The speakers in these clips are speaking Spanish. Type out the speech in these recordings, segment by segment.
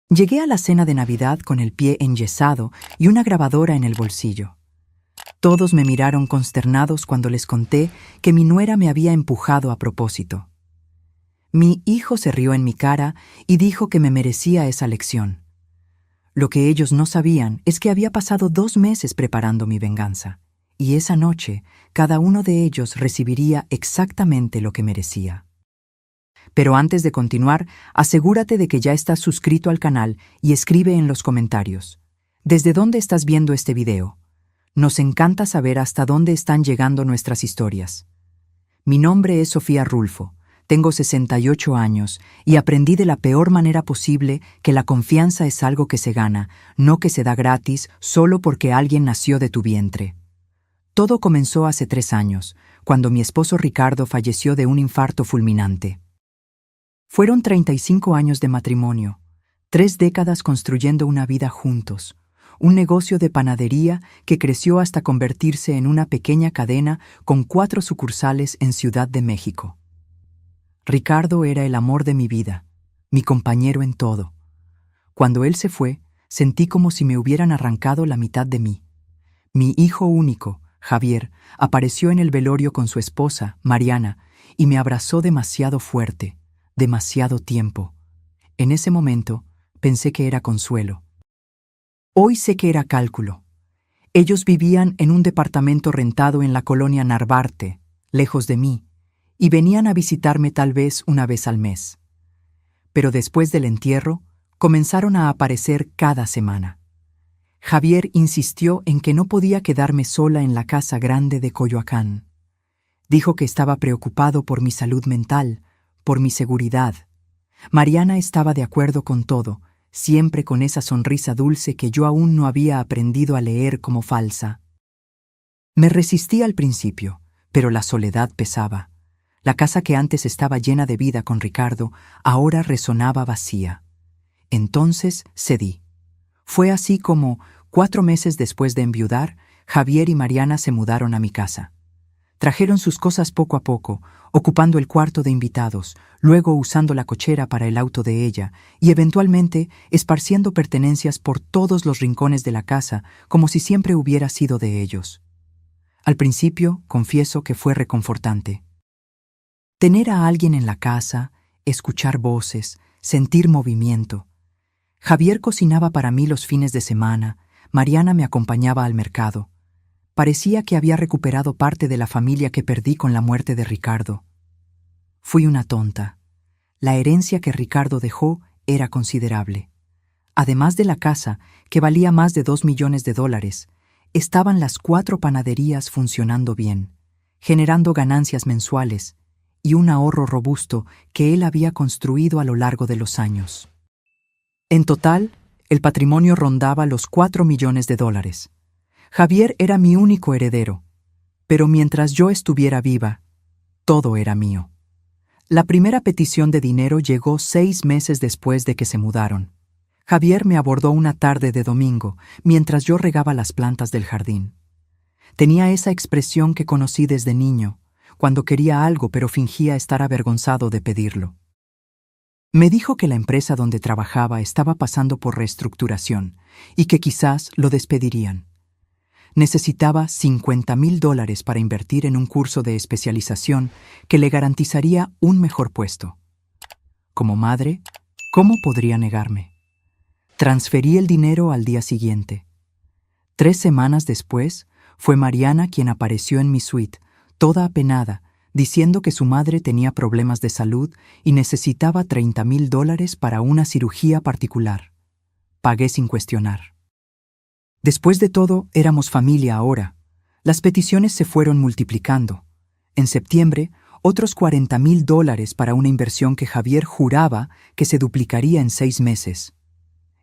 Llegué a la cena de Navidad con el pie enyesado y una grabadora en el bolsillo. Todos me miraron consternados cuando les conté que mi nuera me había empujado a propósito. Mi hijo se rió en mi cara y dijo que me merecía esa lección. Lo que ellos no sabían es que había pasado 2 meses preparando mi venganza, y esa noche cada uno de ellos recibiría exactamente lo que merecía. Pero antes de continuar, asegúrate de que ya estás suscrito al canal y escribe en los comentarios: ¿desde dónde estás viendo este video? Nos encanta saber hasta dónde están llegando nuestras historias. Mi nombre es Sofía Rulfo, tengo 68 años y aprendí de la peor manera posible que la confianza es algo que se gana, no que se da gratis solo porque alguien nació de tu vientre. Todo comenzó hace 3 años, cuando mi esposo Ricardo falleció de un infarto fulminante. Fueron 35 años de matrimonio, 3 décadas construyendo una vida juntos, un negocio de panadería que creció hasta convertirse en una pequeña cadena con 4 sucursales en Ciudad de México. Ricardo era el amor de mi vida, mi compañero en todo. Cuando él se fue, sentí como si me hubieran arrancado la mitad de mí. Mi hijo único, Javier, apareció en el velorio con su esposa, Mariana, y me abrazó demasiado fuerte, demasiado tiempo. En ese momento, pensé que era consuelo. Hoy sé que era cálculo. Ellos vivían en un departamento rentado en la colonia Narvarte, lejos de mí, y venían a visitarme tal vez una vez al mes. Pero después del entierro, comenzaron a aparecer cada semana. Javier insistió en que no podía quedarme sola en la casa grande de Coyoacán. Dijo que estaba preocupado por mi salud mental, por mi seguridad. Mariana estaba de acuerdo con todo, siempre con esa sonrisa dulce que yo aún no había aprendido a leer como falsa. Me resistí al principio, pero la soledad pesaba. La casa que antes estaba llena de vida con Ricardo, ahora resonaba vacía. Entonces cedí. Fue así como, 4 meses después de enviudar, Javier y Mariana se mudaron a mi casa. Trajeron sus cosas poco a poco, ocupando el cuarto de invitados, luego usando la cochera para el auto de ella y eventualmente esparciendo pertenencias por todos los rincones de la casa como si siempre hubiera sido de ellos. Al principio, confieso que fue reconfortante. Tener a alguien en la casa, escuchar voces, sentir movimiento. Javier cocinaba para mí los fines de semana, Mariana me acompañaba al mercado. Parecía que había recuperado parte de la familia que perdí con la muerte de Ricardo. Fui una tonta. La herencia que Ricardo dejó era considerable. Además de la casa, que valía más de $2 millones, estaban las 4 panaderías funcionando bien, generando ganancias mensuales y un ahorro robusto que él había construido a lo largo de los años. En total, el patrimonio rondaba los $4 millones. Javier era mi único heredero, pero mientras yo estuviera viva, todo era mío. La primera petición de dinero llegó 6 meses después de que se mudaron. Javier me abordó una tarde de domingo, mientras yo regaba las plantas del jardín. Tenía esa expresión que conocí desde niño, cuando quería algo pero fingía estar avergonzado de pedirlo. Me dijo que la empresa donde trabajaba estaba pasando por reestructuración y que quizás lo despedirían. Necesitaba $50,000 para invertir en un curso de especialización que le garantizaría un mejor puesto. Como madre, ¿cómo podría negarme? Transferí el dinero al día siguiente. 3 semanas después, fue Mariana quien apareció en mi suite, toda apenada, diciendo que su madre tenía problemas de salud y necesitaba $30,000 para una cirugía particular. Pagué sin cuestionar. Después de todo, éramos familia ahora. Las peticiones se fueron multiplicando. En septiembre, otros $40,000 para una inversión que Javier juraba que se duplicaría en 6 meses.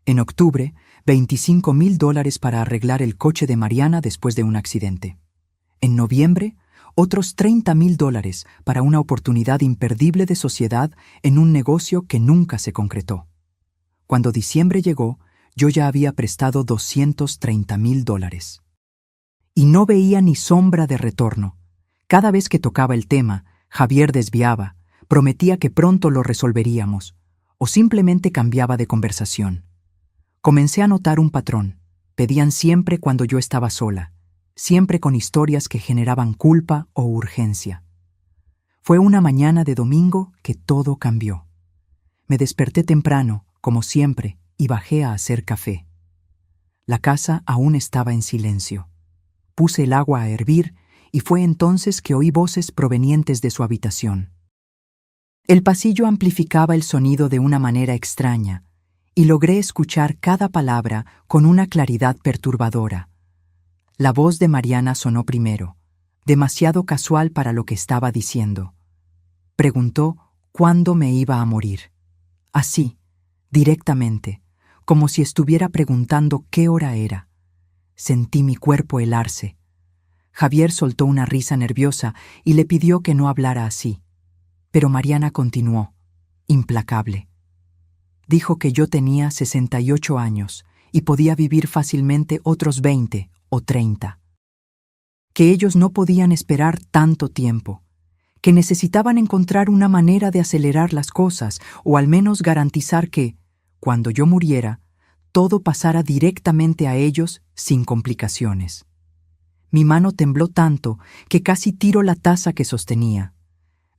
En octubre, $25,000 para arreglar el coche de Mariana después de un accidente. En noviembre, otros $30,000 para una oportunidad imperdible de sociedad en un negocio que nunca se concretó. Cuando diciembre llegó, yo ya había prestado $230,000. Y no veía ni sombra de retorno. Cada vez que tocaba el tema, Javier desviaba, prometía que pronto lo resolveríamos, o simplemente cambiaba de conversación. Comencé a notar un patrón. Pedían siempre cuando yo estaba sola, siempre con historias que generaban culpa o urgencia. Fue una mañana de domingo que todo cambió. Me desperté temprano, como siempre, y bajé a hacer café. La casa aún estaba en silencio. Puse el agua a hervir y fue entonces que oí voces provenientes de su habitación. El pasillo amplificaba el sonido de una manera extraña, y logré escuchar cada palabra con una claridad perturbadora. La voz de Mariana sonó primero, demasiado casual para lo que estaba diciendo. Preguntó cuándo me iba a morir. Así, directamente, como si estuviera preguntando qué hora era. Sentí mi cuerpo helarse. Javier soltó una risa nerviosa y le pidió que no hablara así. Pero Mariana continuó, implacable. Dijo que yo tenía 68 años y podía vivir fácilmente otros 20 o 30. Que ellos no podían esperar tanto tiempo, que necesitaban encontrar una manera de acelerar las cosas o al menos garantizar que, cuando yo muriera, todo pasara directamente a ellos sin complicaciones. Mi mano tembló tanto que casi tiró la taza que sostenía.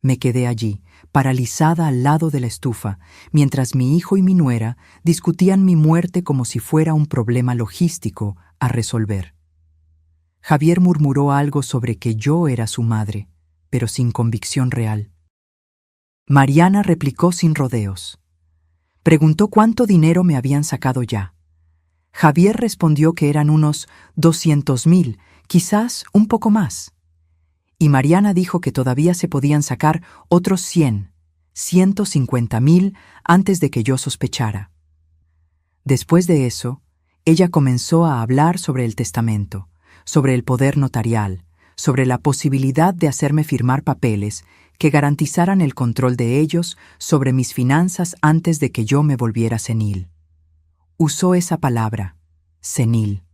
Me quedé allí, paralizada al lado de la estufa, mientras mi hijo y mi nuera discutían mi muerte como si fuera un problema logístico a resolver. Javier murmuró algo sobre que yo era su madre, pero sin convicción real. Mariana replicó sin rodeos. Preguntó cuánto dinero me habían sacado ya. Javier respondió que eran unos 200,000, quizás un poco más. Y Mariana dijo que todavía se podían sacar otros 150,000 antes de que yo sospechara. Después de eso, ella comenzó a hablar sobre el testamento, sobre el poder notarial, sobre la posibilidad de hacerme firmar papeles que garantizaran el control de ellos sobre mis finanzas antes de que yo me volviera senil. Usó esa palabra, senil,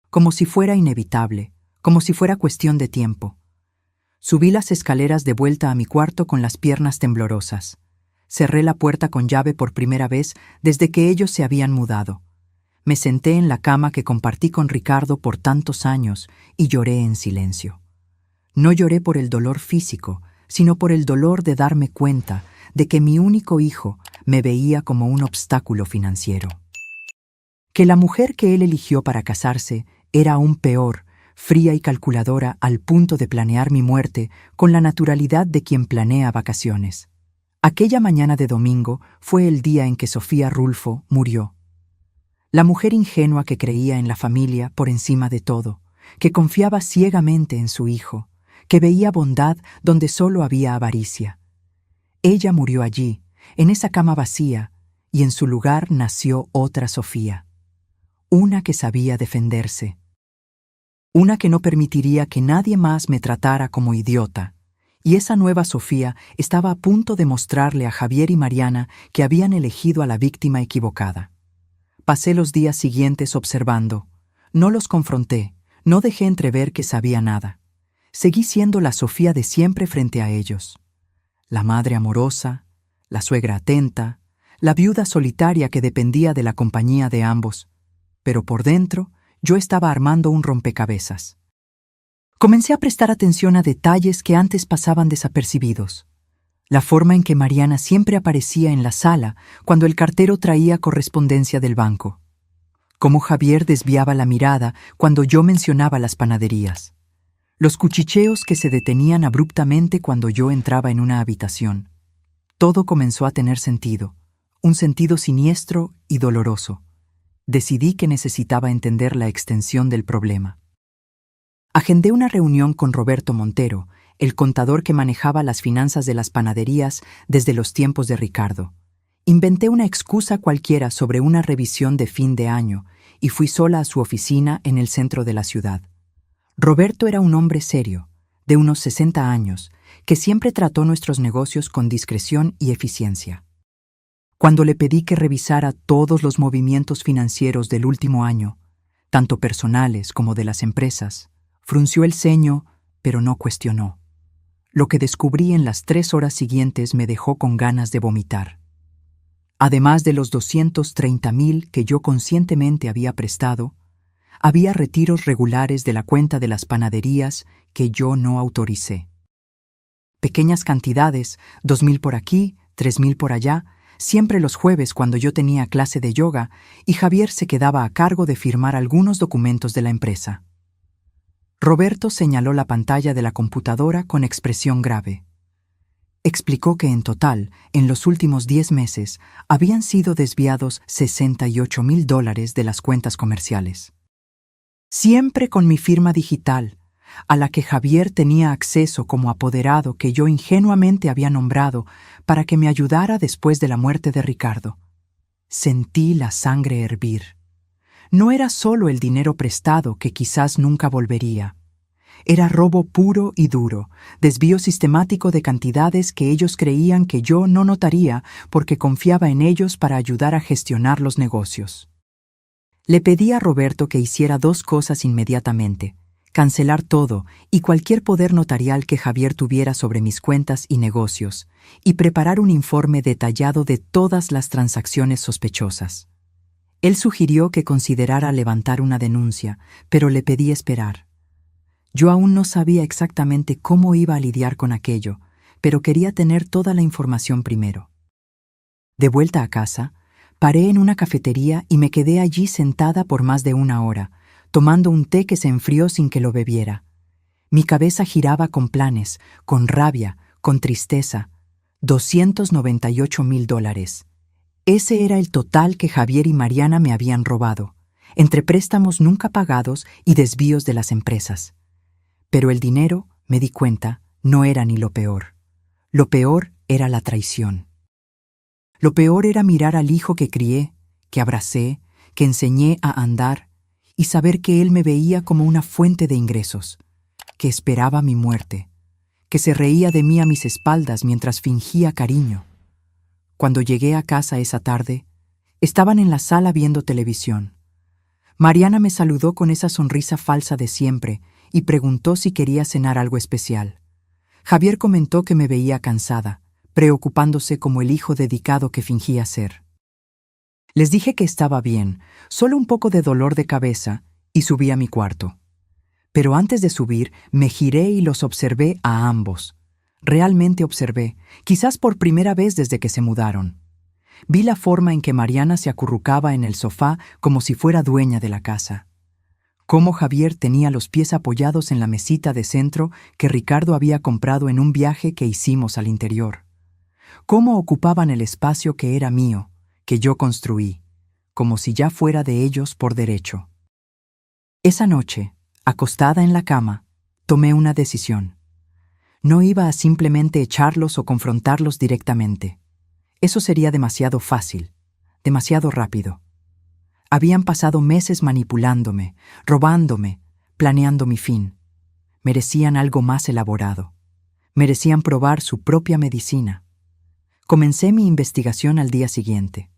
como si fuera inevitable, como si fuera cuestión de tiempo. Subí las escaleras de vuelta a mi cuarto con las piernas temblorosas. Cerré la puerta con llave por primera vez desde que ellos se habían mudado. Me senté en la cama que compartí con Ricardo por tantos años y lloré en silencio. No lloré por el dolor físico, sino por el dolor de darme cuenta de que mi único hijo me veía como un obstáculo financiero. Que la mujer que él eligió para casarse era aún peor, fría y calculadora al punto de planear mi muerte con la naturalidad de quien planea vacaciones. Aquella mañana de domingo fue el día en que Sofía Rulfo murió. La mujer ingenua que creía en la familia por encima de todo, que confiaba ciegamente en su hijo, que veía bondad donde solo había avaricia. Ella murió allí, en esa cama vacía, y en su lugar nació otra Sofía. Una que sabía defenderse. Una que no permitiría que nadie más me tratara como idiota. Y esa nueva Sofía estaba a punto de mostrarle a Javier y Mariana que habían elegido a la víctima equivocada. Pasé los días siguientes observando. No los confronté, no dejé entrever que sabía nada. Seguí siendo la Sofía de siempre frente a ellos. La madre amorosa, la suegra atenta, la viuda solitaria que dependía de la compañía de ambos. Pero por dentro, yo estaba armando un rompecabezas. Comencé a prestar atención a detalles que antes pasaban desapercibidos. La forma en que Mariana siempre aparecía en la sala cuando el cartero traía correspondencia del banco. Cómo Javier desviaba la mirada cuando yo mencionaba las panaderías. Los cuchicheos que se detenían abruptamente cuando yo entraba en una habitación. Todo comenzó a tener sentido, un sentido siniestro y doloroso. Decidí que necesitaba entender la extensión del problema. Agendé una reunión con Roberto Montero, el contador que manejaba las finanzas de las panaderías desde los tiempos de Ricardo. Inventé una excusa cualquiera sobre una revisión de fin de año y fui sola a su oficina en el centro de la ciudad. Roberto era un hombre serio, de unos 60 años, que siempre trató nuestros negocios con discreción y eficiencia. Cuando le pedí que revisara todos los movimientos financieros del último año, tanto personales como de las empresas, frunció el ceño, pero no cuestionó. Lo que descubrí en las 3 horas siguientes me dejó con ganas de vomitar. Además de los 230,000 que yo conscientemente había prestado, había retiros regulares de la cuenta de las panaderías que yo no autoricé. Pequeñas cantidades, 2,000 por aquí, 3,000 por allá, siempre los jueves cuando yo tenía clase de yoga y Javier se quedaba a cargo de firmar algunos documentos de la empresa. Roberto señaló la pantalla de la computadora con expresión grave. Explicó que en total, en los últimos 10 meses, habían sido desviados $68,000 de las cuentas comerciales. Siempre con mi firma digital, a la que Javier tenía acceso como apoderado que yo ingenuamente había nombrado para que me ayudara después de la muerte de Ricardo. Sentí la sangre hervir. No era solo el dinero prestado que quizás nunca volvería. Era robo puro y duro, desvío sistemático de cantidades que ellos creían que yo no notaría porque confiaba en ellos para ayudar a gestionar los negocios. Le pedí a Roberto que hiciera 2 cosas inmediatamente: cancelar todo y cualquier poder notarial que Javier tuviera sobre mis cuentas y negocios, y preparar un informe detallado de todas las transacciones sospechosas. Él sugirió que considerara levantar una denuncia, pero le pedí esperar. Yo aún no sabía exactamente cómo iba a lidiar con aquello, pero quería tener toda la información primero. De vuelta a casa, paré en una cafetería y me quedé allí sentada por más de 1 hora, tomando un té que se enfrió sin que lo bebiera. Mi cabeza giraba con planes, con rabia, con tristeza. $298,000. Ese era el total que Javier y Mariana me habían robado, entre préstamos nunca pagados y desvíos de las empresas. Pero el dinero, me di cuenta, no era ni lo peor. Lo peor era la traición. Lo peor era mirar al hijo que crié, que abracé, que enseñé a andar, y saber que él me veía como una fuente de ingresos, que esperaba mi muerte, que se reía de mí a mis espaldas mientras fingía cariño. Cuando llegué a casa esa tarde, estaban en la sala viendo televisión. Mariana me saludó con esa sonrisa falsa de siempre y preguntó si quería cenar algo especial. Javier comentó que me veía cansada, preocupándose como el hijo dedicado que fingía ser. Les dije que estaba bien, solo un poco de dolor de cabeza, y subí a mi cuarto. Pero antes de subir, me giré y los observé a ambos. Realmente observé, quizás por primera vez desde que se mudaron. Vi la forma en que Mariana se acurrucaba en el sofá como si fuera dueña de la casa. Cómo Javier tenía los pies apoyados en la mesita de centro que Ricardo había comprado en un viaje que hicimos al interior. Cómo ocupaban el espacio que era mío, que yo construí, como si ya fuera de ellos por derecho. Esa noche, acostada en la cama, tomé una decisión. No iba a simplemente echarlos o confrontarlos directamente. Eso sería demasiado fácil, demasiado rápido. Habían pasado meses manipulándome, robándome, planeando mi fin. Merecían algo más elaborado. Merecían probar su propia medicina. Comencé mi investigación al día siguiente.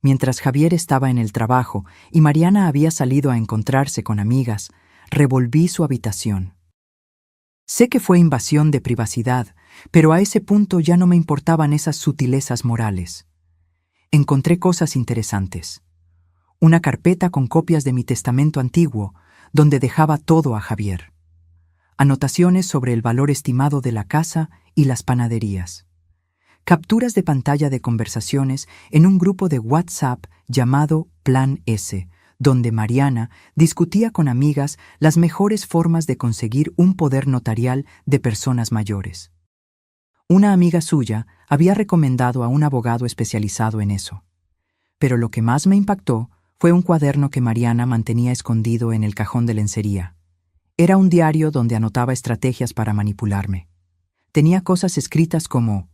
Mientras Javier estaba en el trabajo y Mariana había salido a encontrarse con amigas, revolví su habitación. Sé que fue invasión de privacidad, pero a ese punto ya no me importaban esas sutilezas morales. Encontré cosas interesantes. Una carpeta con copias de mi testamento antiguo, donde dejaba todo a Javier. Anotaciones sobre el valor estimado de la casa y las panaderías. Capturas de pantalla de conversaciones en un grupo de WhatsApp llamado Plan S, donde Mariana discutía con amigas las mejores formas de conseguir un poder notarial de personas mayores. Una amiga suya había recomendado a un abogado especializado en eso. Pero lo que más me impactó fue un cuaderno que Mariana mantenía escondido en el cajón de lencería. Era un diario donde anotaba estrategias para manipularme. Tenía cosas escritas como: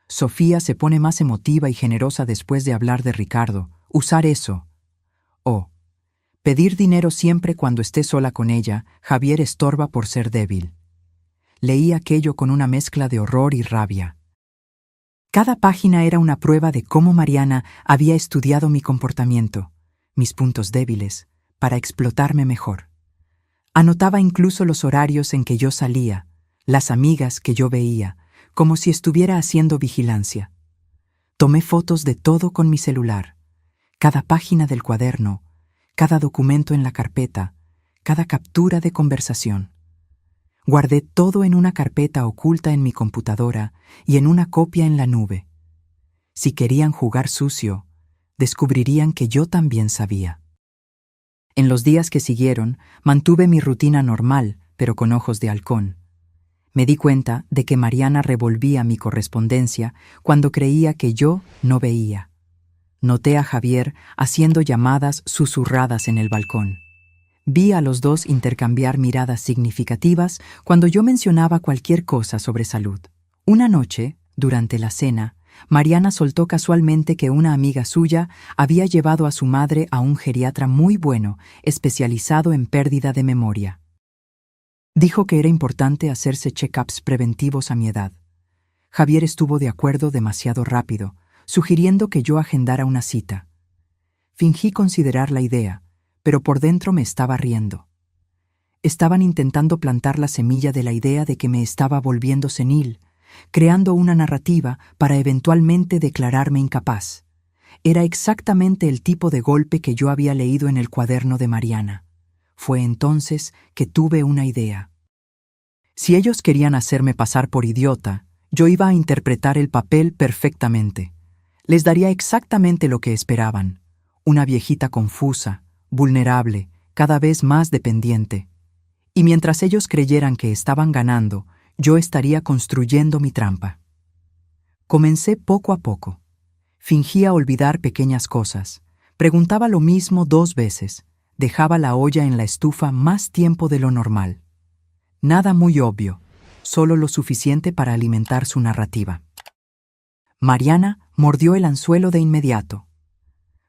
Sofía se pone más emotiva y generosa después de hablar de Ricardo, usar eso. O: pedir dinero siempre cuando esté sola con ella, Javier estorba por ser débil. Leí aquello con una mezcla de horror y rabia. Cada página era una prueba de cómo Mariana había estudiado mi comportamiento, mis puntos débiles, para explotarme mejor. Anotaba incluso los horarios en que yo salía, las amigas que yo veía, como si estuviera haciendo vigilancia. Tomé fotos de todo con mi celular, cada página del cuaderno, cada documento en la carpeta, cada captura de conversación. Guardé todo en una carpeta oculta en mi computadora y en una copia en la nube. Si querían jugar sucio, descubrirían que yo también sabía. En los días que siguieron, mantuve mi rutina normal, pero con ojos de halcón. Me di cuenta de que Mariana revolvía mi correspondencia cuando creía que yo no veía. Noté a Javier haciendo llamadas susurradas en el balcón. Vi a los dos intercambiar miradas significativas cuando yo mencionaba cualquier cosa sobre salud. Una noche, durante la cena, Mariana soltó casualmente que una amiga suya había llevado a su madre a un geriatra muy bueno, especializado en pérdida de memoria. Dijo que era importante hacerse check-ups preventivos a mi edad. Javier estuvo de acuerdo demasiado rápido, sugiriendo que yo agendara una cita. Fingí considerar la idea, pero por dentro me estaba riendo. Estaban intentando plantar la semilla de la idea de que me estaba volviendo senil, creando una narrativa para eventualmente declararme incapaz. Era exactamente el tipo de golpe que yo había leído en el cuaderno de Mariana. Fue entonces que tuve una idea. Si ellos querían hacerme pasar por idiota, yo iba a interpretar el papel perfectamente. Les daría exactamente lo que esperaban: una viejita confusa, vulnerable, cada vez más dependiente. Y mientras ellos creyeran que estaban ganando, yo estaría construyendo mi trampa. Comencé poco a poco. Fingía olvidar pequeñas cosas. Preguntaba lo mismo 2 veces. Dejaba la olla en la estufa más tiempo de lo normal. Nada muy obvio, solo lo suficiente para alimentar su narrativa. Mariana mordió el anzuelo de inmediato.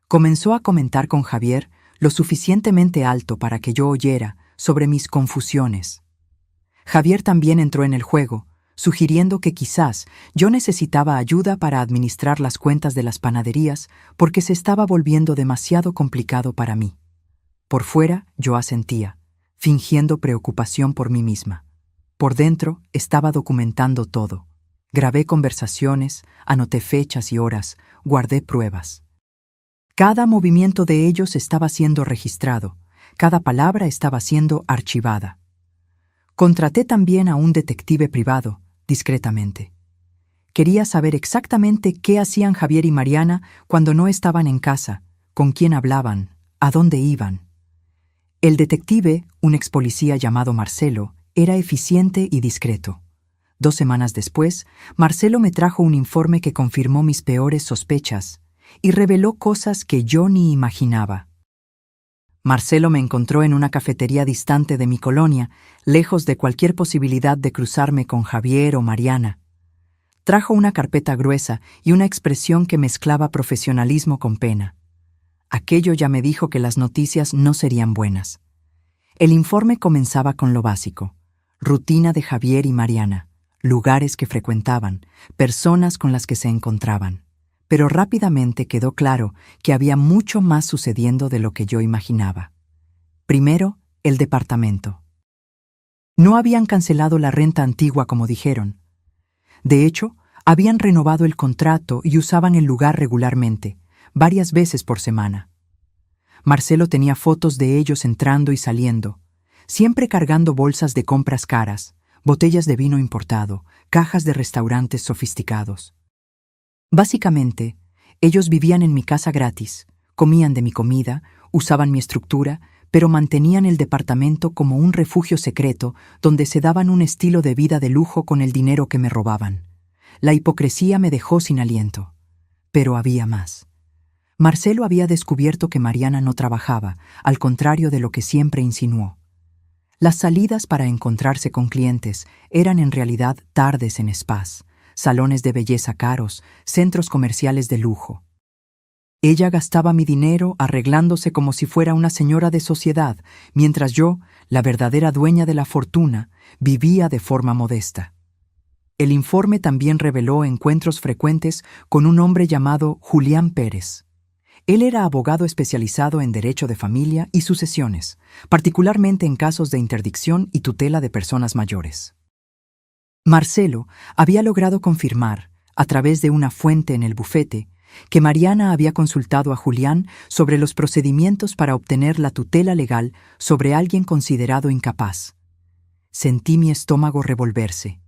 Comenzó a comentar con Javier lo suficientemente alto para que yo oyera sobre mis confusiones. Javier también entró en el juego, sugiriendo que quizás yo necesitaba ayuda para administrar las cuentas de las panaderías porque se estaba volviendo demasiado complicado para mí. Por fuera yo asentía, fingiendo preocupación por mí misma. Por dentro estaba documentando todo. Grabé conversaciones, anoté fechas y horas, guardé pruebas. Cada movimiento de ellos estaba siendo registrado, cada palabra estaba siendo archivada. Contraté también a un detective privado, discretamente. Quería saber exactamente qué hacían Javier y Mariana cuando no estaban en casa, con quién hablaban, a dónde iban. El detective, un ex policía llamado Marcelo, era eficiente y discreto. 2 semanas después, Marcelo me trajo un informe que confirmó mis peores sospechas y reveló cosas que yo ni imaginaba. Marcelo me encontró en una cafetería distante de mi colonia, lejos de cualquier posibilidad de cruzarme con Javier o Mariana. Trajo una carpeta gruesa y una expresión que mezclaba profesionalismo con pena. Aquello ya me dijo que las noticias no serían buenas. El informe comenzaba con lo básico: rutina de Javier y Mariana, lugares que frecuentaban, personas con las que se encontraban. Pero rápidamente quedó claro que había mucho más sucediendo de lo que yo imaginaba. Primero, el departamento. No habían cancelado la renta antigua como dijeron. De hecho, habían renovado el contrato y usaban el lugar regularmente, varias veces por semana. Marcelo tenía fotos de ellos entrando y saliendo, siempre cargando bolsas de compras caras, botellas de vino importado, cajas de restaurantes sofisticados. Básicamente, ellos vivían en mi casa gratis, comían de mi comida, usaban mi estructura, pero mantenían el departamento como un refugio secreto donde se daban un estilo de vida de lujo con el dinero que me robaban. La hipocresía me dejó sin aliento. Pero había más. Marcelo había descubierto que Mariana no trabajaba, al contrario de lo que siempre insinuó. Las salidas para encontrarse con clientes eran en realidad tardes en spas, salones de belleza caros, centros comerciales de lujo. Ella gastaba mi dinero arreglándose como si fuera una señora de sociedad, mientras yo, la verdadera dueña de la fortuna, vivía de forma modesta. El informe también reveló encuentros frecuentes con un hombre llamado Julián Pérez. Él era abogado especializado en derecho de familia y sucesiones, particularmente en casos de interdicción y tutela de personas mayores. Marcelo había logrado confirmar, a través de una fuente en el bufete, que Mariana había consultado a Julián sobre los procedimientos para obtener la tutela legal sobre alguien considerado incapaz. Sentí mi estómago revolverse.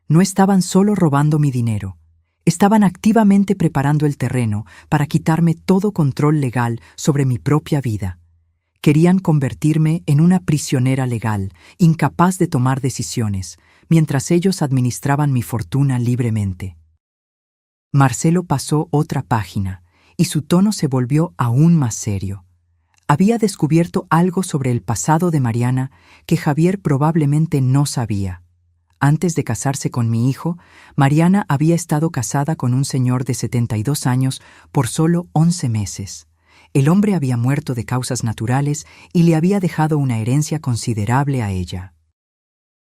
No estaban solo robando mi dinero, estaban activamente preparando el terreno para quitarme todo control legal sobre mi propia vida. Querían convertirme en una prisionera legal, incapaz de tomar decisiones, mientras ellos administraban mi fortuna libremente. Marcelo pasó otra página, y su tono se volvió aún más serio. Había descubierto algo sobre el pasado de Mariana que Javier probablemente no sabía. Antes de casarse con mi hijo, Mariana había estado casada con un señor de 72 años por solo 11 meses. El hombre había muerto de causas naturales y le había dejado una herencia considerable a ella.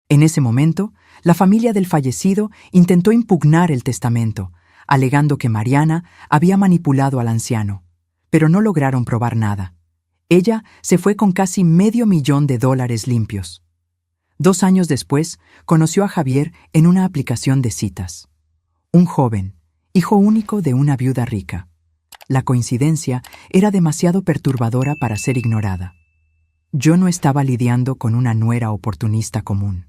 En ese momento, la familia del fallecido intentó impugnar el testamento, alegando que Mariana había manipulado al anciano, pero no lograron probar nada. Ella se fue con casi $500,000 limpios. 2 años después, conoció a Javier en una aplicación de citas. Un joven, hijo único de una viuda rica. La coincidencia era demasiado perturbadora para ser ignorada. Yo no estaba lidiando con una nuera oportunista común.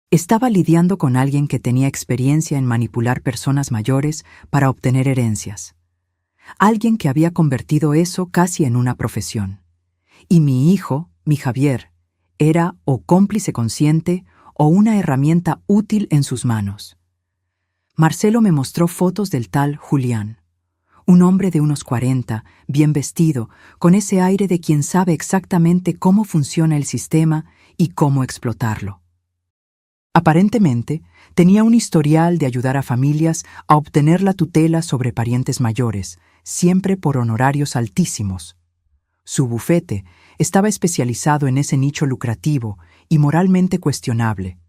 Estaba lidiando con alguien que tenía experiencia en manipular personas mayores para obtener herencias. Alguien que había convertido eso casi en una profesión. Y mi hijo, mi Javier, era o cómplice consciente o una herramienta útil en sus manos. Marcelo me mostró fotos del tal Julián. Un hombre de unos 40, bien vestido, con ese aire de quien sabe exactamente cómo funciona el sistema y cómo explotarlo. Aparentemente, tenía un historial de ayudar a familias a obtener la tutela sobre parientes mayores, siempre por honorarios altísimos. Su bufete estaba especializado en ese nicho lucrativo y moralmente cuestionable.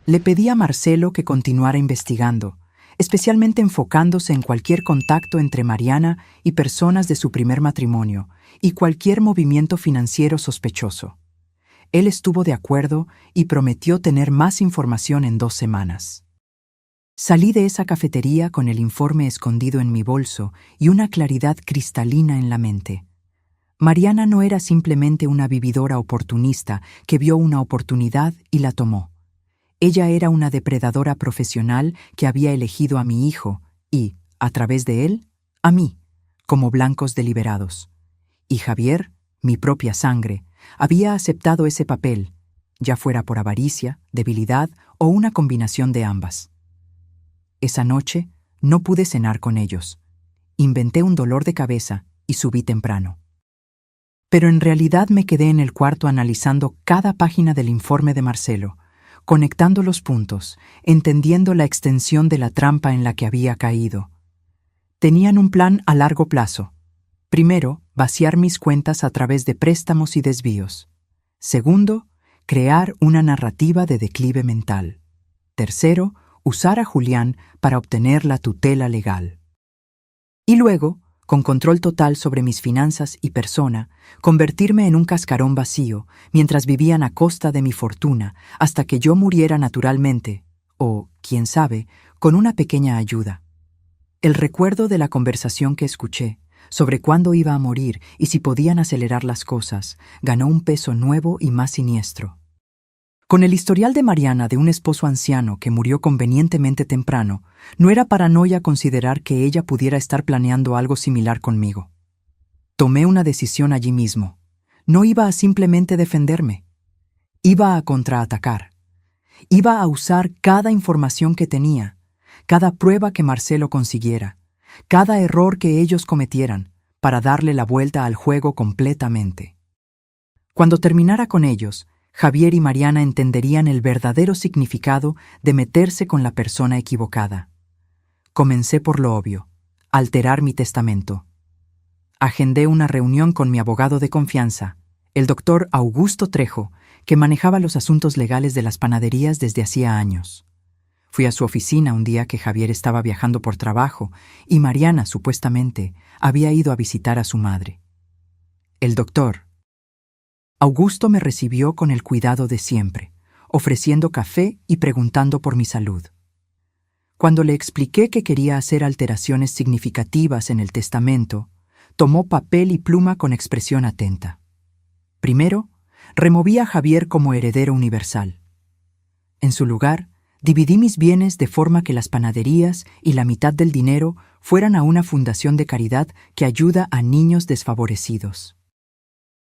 Le pedí a Marcelo que continuara investigando, especialmente enfocándose en cualquier contacto entre Mariana y personas de su primer matrimonio y cualquier movimiento financiero sospechoso. Él estuvo de acuerdo y prometió tener más información en 2 semanas. Salí de esa cafetería con el informe escondido en mi bolso y una claridad cristalina en la mente. Mariana no era simplemente una vividora oportunista que vio una oportunidad y la tomó. Ella era una depredadora profesional que había elegido a mi hijo y, a través de él, a mí, como blancos deliberados. Y Javier, mi propia sangre, había aceptado ese papel, ya fuera por avaricia, debilidad o una combinación de ambas. Esa noche no pude cenar con ellos. Inventé un dolor de cabeza y subí temprano. Pero en realidad me quedé en el cuarto analizando cada página del informe de Marcelo, conectando los puntos, entendiendo la extensión de la trampa en la que había caído. Tenían un plan a largo plazo. Primero, vaciar mis cuentas a través de préstamos y desvíos. Segundo, crear una narrativa de declive mental. Tercero, usar a Julián para obtener la tutela legal. Y luego, con control total sobre mis finanzas y persona, convertirme en un cascarón vacío mientras vivían a costa de mi fortuna hasta que yo muriera naturalmente, o, quién sabe, con una pequeña ayuda. El recuerdo de la conversación que escuché sobre cuándo iba a morir y si podían acelerar las cosas ganó un peso nuevo y más siniestro. Con el historial de Mariana de un esposo anciano que murió convenientemente temprano, no era paranoia considerar que ella pudiera estar planeando algo similar conmigo. Tomé una decisión allí mismo. No iba a simplemente defenderme. Iba a contraatacar. Iba a usar cada información que tenía, cada prueba que Marcelo consiguiera, cada error que ellos cometieran, para darle la vuelta al juego completamente. Cuando terminara con ellos, Javier y Mariana entenderían el verdadero significado de meterse con la persona equivocada. Comencé por lo obvio, alterar mi testamento. Agendé una reunión con mi abogado de confianza, el doctor Augusto Trejo, que manejaba los asuntos legales de las panaderías desde hacía años. Fui a su oficina un día que Javier estaba viajando por trabajo y Mariana, supuestamente, había ido a visitar a su madre. El doctor Augusto me recibió con el cuidado de siempre, ofreciendo café y preguntando por mi salud. Cuando le expliqué que quería hacer alteraciones significativas en el testamento, tomó papel y pluma con expresión atenta. Primero, removí a Javier como heredero universal. En su lugar, dividí mis bienes de forma que las panaderías y la mitad del dinero fueran a una fundación de caridad que ayuda a niños desfavorecidos.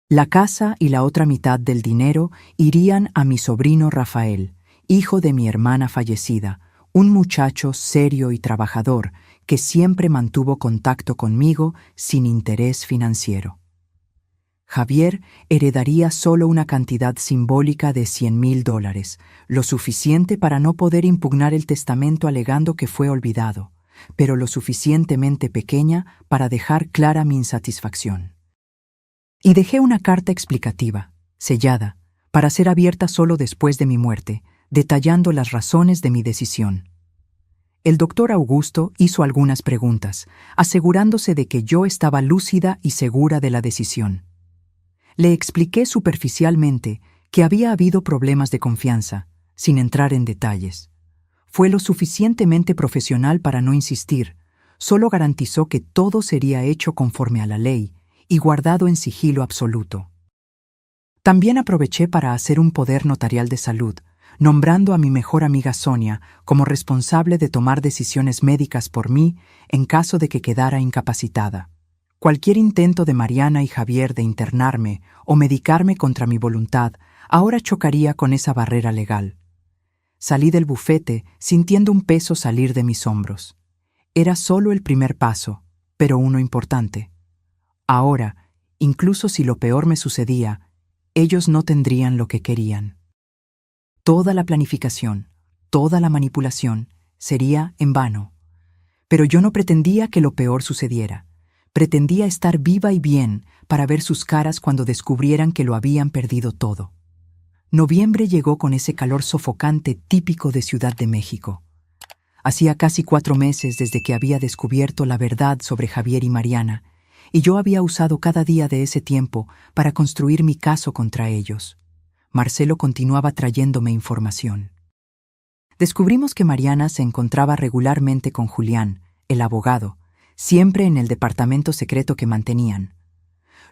La casa y la otra mitad del dinero irían a mi sobrino Rafael, hijo de mi hermana fallecida, un muchacho serio y trabajador que siempre mantuvo contacto conmigo sin interés financiero. Javier heredaría solo una cantidad simbólica de $100,000, lo suficiente para no poder impugnar el testamento alegando que fue olvidado, pero lo suficientemente pequeña para dejar clara mi insatisfacción. Y dejé una carta explicativa, sellada, para ser abierta solo después de mi muerte, detallando las razones de mi decisión. El doctor Augusto hizo algunas preguntas, asegurándose de que yo estaba lúcida y segura de la decisión. Le expliqué superficialmente que había habido problemas de confianza, sin entrar en detalles. Fue lo suficientemente profesional para no insistir, solo garantizó que todo sería hecho conforme a la ley y guardado en sigilo absoluto. También aproveché para hacer un poder notarial de salud, nombrando a mi mejor amiga Sonia como responsable de tomar decisiones médicas por mí en caso de que quedara incapacitada. Cualquier intento de Mariana y Javier de internarme o medicarme contra mi voluntad ahora chocaría con esa barrera legal. Salí del bufete sintiendo un peso salir de mis hombros. Era solo el primer paso, pero uno importante. Ahora, incluso si lo peor me sucedía, ellos no tendrían lo que querían. Toda la planificación, toda la manipulación, sería en vano. Pero yo no pretendía que lo peor sucediera. Pretendía estar viva y bien para ver sus caras cuando descubrieran que lo habían perdido todo. Noviembre llegó con ese calor sofocante típico de Ciudad de México. Hacía casi 4 meses desde que había descubierto la verdad sobre Javier y Mariana, y yo había usado cada día de ese tiempo para construir mi caso contra ellos. Marcelo continuaba trayéndome información. Descubrimos que Mariana se encontraba regularmente con Julián, el abogado, siempre en el departamento secreto que mantenían.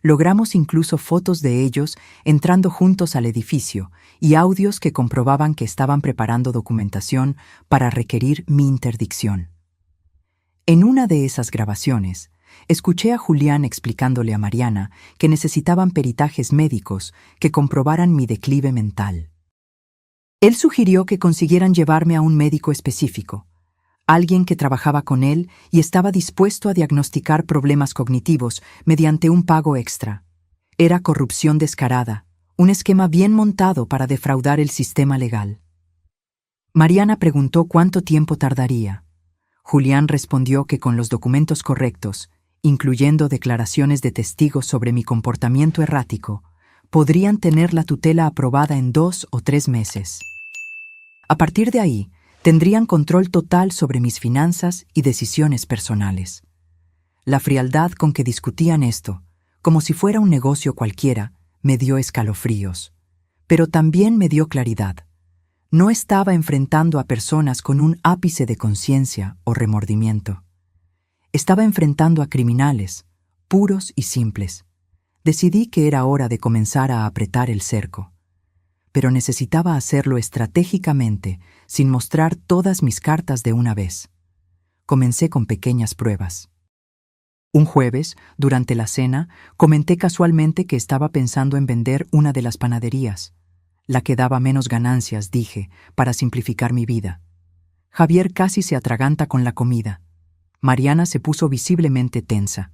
Logramos incluso fotos de ellos entrando juntos al edificio y audios que comprobaban que estaban preparando documentación para requerir mi interdicción. En una de esas grabaciones, escuché a Julián explicándole a Mariana que necesitaban peritajes médicos que comprobaran mi declive mental. Él sugirió que consiguieran llevarme a un médico específico, alguien que trabajaba con él y estaba dispuesto a diagnosticar problemas cognitivos mediante un pago extra. Era corrupción descarada, un esquema bien montado para defraudar el sistema legal. Mariana preguntó cuánto tiempo tardaría. Julián respondió que con los documentos correctos, incluyendo declaraciones de testigos sobre mi comportamiento errático, podrían tener la tutela aprobada en 2 o 3 meses. A partir de ahí, tendrían control total sobre mis finanzas y decisiones personales. La frialdad con que discutían esto, como si fuera un negocio cualquiera, me dio escalofríos. Pero también me dio claridad. No estaba enfrentando a personas con un ápice de conciencia o remordimiento. Estaba enfrentando a criminales, puros y simples. Decidí que era hora de comenzar a apretar el cerco. Pero necesitaba hacerlo estratégicamente, sin mostrar todas mis cartas de una vez. Comencé con pequeñas pruebas. Un jueves, durante la cena, comenté casualmente que estaba pensando en vender una de las panaderías. La que daba menos ganancias, dije, para simplificar mi vida. Javier casi se atraganta con la comida. Mariana se puso visiblemente tensa.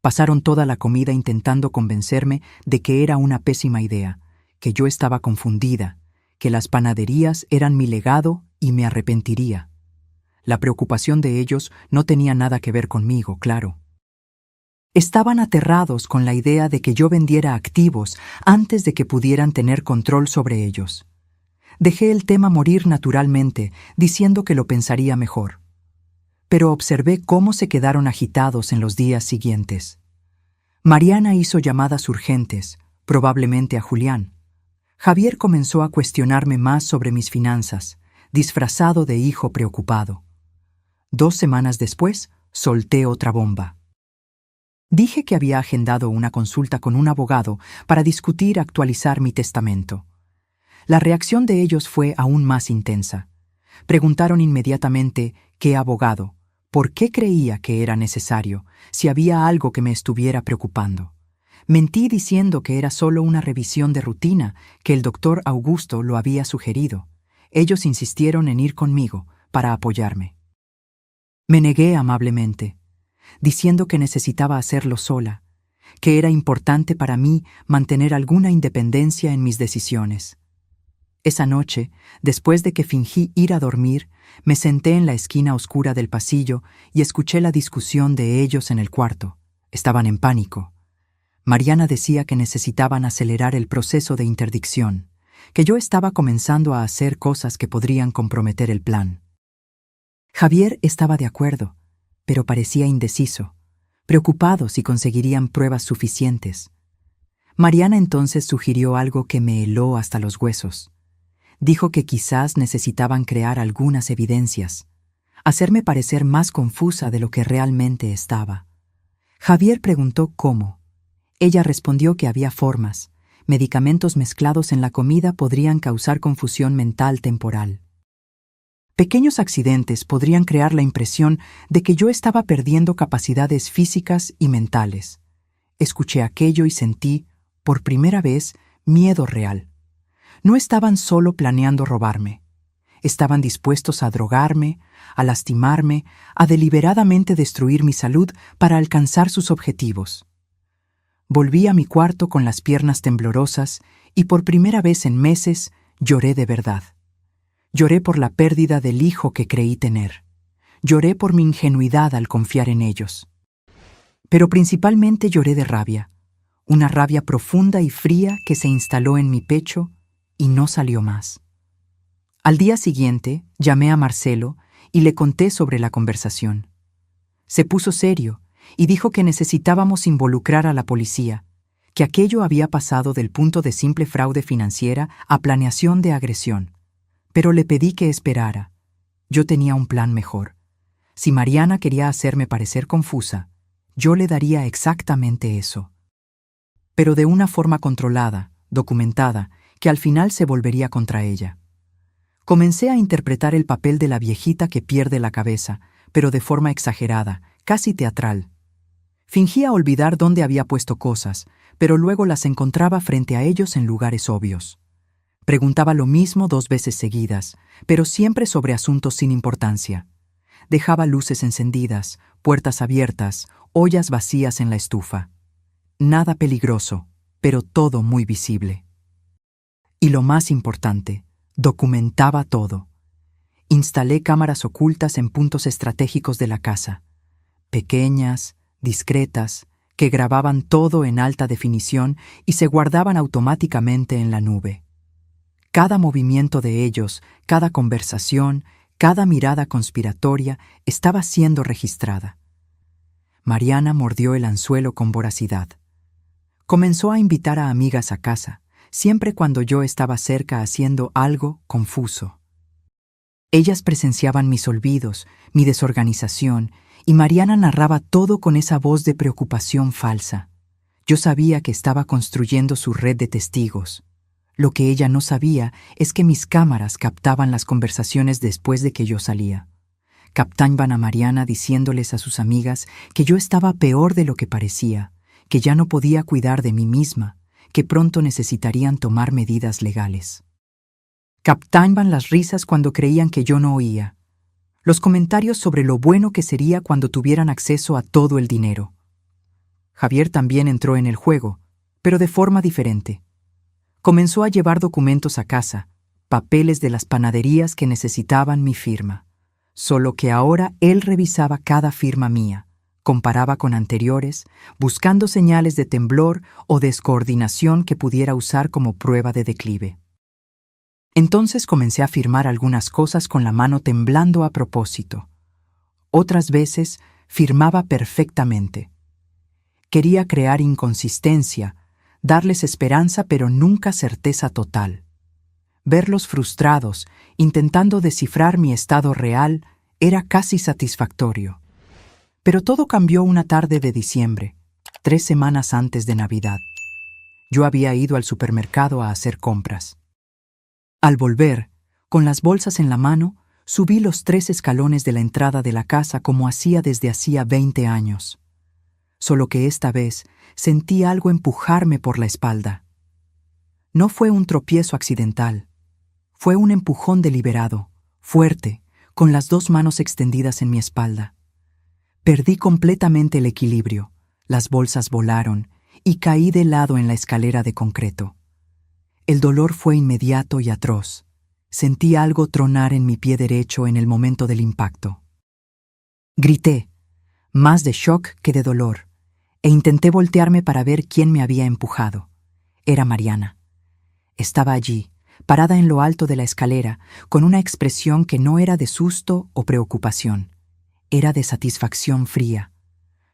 Pasaron toda la comida intentando convencerme de que era una pésima idea, que yo estaba confundida, que las panaderías eran mi legado y me arrepentiría. La preocupación de ellos no tenía nada que ver conmigo, claro. Estaban aterrados con la idea de que yo vendiera activos antes de que pudieran tener control sobre ellos. Dejé el tema morir naturalmente, diciendo que lo pensaría mejor. Pero observé cómo se quedaron agitados en los días siguientes. Mariana hizo llamadas urgentes, probablemente a Julián. Javier comenzó a cuestionarme más sobre mis finanzas, disfrazado de hijo preocupado. 2 semanas después, solté otra bomba. Dije que había agendado una consulta con un abogado para discutir actualizar mi testamento. La reacción de ellos fue aún más intensa. Preguntaron inmediatamente qué abogado, por qué creía que era necesario, si había algo que me estuviera preocupando. Mentí diciendo que era solo una revisión de rutina, que el doctor Augusto lo había sugerido. Ellos insistieron en ir conmigo para apoyarme. Me negué amablemente, diciendo que necesitaba hacerlo sola, que era importante para mí mantener alguna independencia en mis decisiones. Esa noche, después de que fingí ir a dormir, me senté en la esquina oscura del pasillo y escuché la discusión de ellos en el cuarto. Estaban en pánico. Mariana decía que necesitaban acelerar el proceso de interdicción, que yo estaba comenzando a hacer cosas que podrían comprometer el plan. Javier estaba de acuerdo, pero parecía indeciso, preocupado si conseguirían pruebas suficientes. Mariana entonces sugirió algo que me heló hasta los huesos. Dijo que quizás necesitaban crear algunas evidencias, hacerme parecer más confusa de lo que realmente estaba. Javier preguntó cómo. Ella respondió que había formas. Medicamentos mezclados en la comida podrían causar confusión mental temporal. Pequeños accidentes podrían crear la impresión de que yo estaba perdiendo capacidades físicas y mentales. Escuché aquello y sentí, por primera vez, miedo real. No estaban solo planeando robarme. Estaban dispuestos a drogarme, a lastimarme, a deliberadamente destruir mi salud para alcanzar sus objetivos. Volví a mi cuarto con las piernas temblorosas y por primera vez en meses lloré de verdad. Lloré por la pérdida del hijo que creí tener. Lloré por mi ingenuidad al confiar en ellos. Pero principalmente lloré de rabia, una rabia profunda y fría que se instaló en mi pecho y no salió más. Al día siguiente, llamé a Marcelo y le conté sobre la conversación. Se puso serio y dijo que necesitábamos involucrar a la policía, que aquello había pasado del punto de simple fraude financiera a planeación de agresión. Pero le pedí que esperara. Yo tenía un plan mejor. Si Mariana quería hacerme parecer confusa, yo le daría exactamente eso. Pero de una forma controlada, documentada, que al final se volvería contra ella. Comencé a interpretar el papel de la viejita que pierde la cabeza, pero de forma exagerada, casi teatral. Fingía olvidar dónde había puesto cosas, pero luego las encontraba frente a ellos en lugares obvios. Preguntaba lo mismo 2 veces seguidas, pero siempre sobre asuntos sin importancia. Dejaba luces encendidas, puertas abiertas, ollas vacías en la estufa. Nada peligroso, pero todo muy visible. Y lo más importante, documentaba todo. Instalé cámaras ocultas en puntos estratégicos de la casa, pequeñas, discretas, que grababan todo en alta definición y se guardaban automáticamente en la nube. Cada movimiento de ellos, cada conversación, cada mirada conspiratoria estaba siendo registrada. Mariana mordió el anzuelo con voracidad. Comenzó a invitar a amigas a casa, siempre cuando yo estaba cerca haciendo algo confuso. Ellas presenciaban mis olvidos, mi desorganización, y Mariana narraba todo con esa voz de preocupación falsa. Yo sabía que estaba construyendo su red de testigos. Lo que ella no sabía es que mis cámaras captaban las conversaciones después de que yo salía. Captaban a Mariana diciéndoles a sus amigas que yo estaba peor de lo que parecía, que ya no podía cuidar de mí misma, que pronto necesitarían tomar medidas legales. Captaban las risas cuando creían que yo no oía, los comentarios sobre lo bueno que sería cuando tuvieran acceso a todo el dinero. Javier también entró en el juego, pero de forma diferente. Comenzó a llevar documentos a casa, papeles de las panaderías que necesitaban mi firma, solo que ahora él revisaba cada firma mía, comparaba con anteriores, buscando señales de temblor o descoordinación que pudiera usar como prueba de declive. Entonces comencé a firmar algunas cosas con la mano temblando a propósito. Otras veces firmaba perfectamente. Quería crear inconsistencia, darles esperanza pero nunca certeza total. Verlos frustrados, intentando descifrar mi estado real Era casi satisfactorio. Pero todo cambió una tarde de diciembre, 3 semanas antes de Navidad. Yo había ido al supermercado a hacer compras. Al volver, con las bolsas en la mano, subí los 3 escalones de la entrada de la casa como hacía desde hacía 20 años. Solo que esta vez sentí algo empujarme por la espalda. No fue un tropiezo accidental. Fue un empujón deliberado, fuerte, con las 2 manos extendidas en mi espalda. Perdí completamente el equilibrio, las bolsas volaron y caí de lado en la escalera de concreto. El dolor fue inmediato y atroz. Sentí algo tronar en mi pie derecho en el momento del impacto. Grité, más de shock que de dolor, e intenté voltearme para ver quién me había empujado. Era Mariana. Estaba allí, parada en lo alto de la escalera, con una expresión que no era de susto o preocupación. Era de satisfacción fría.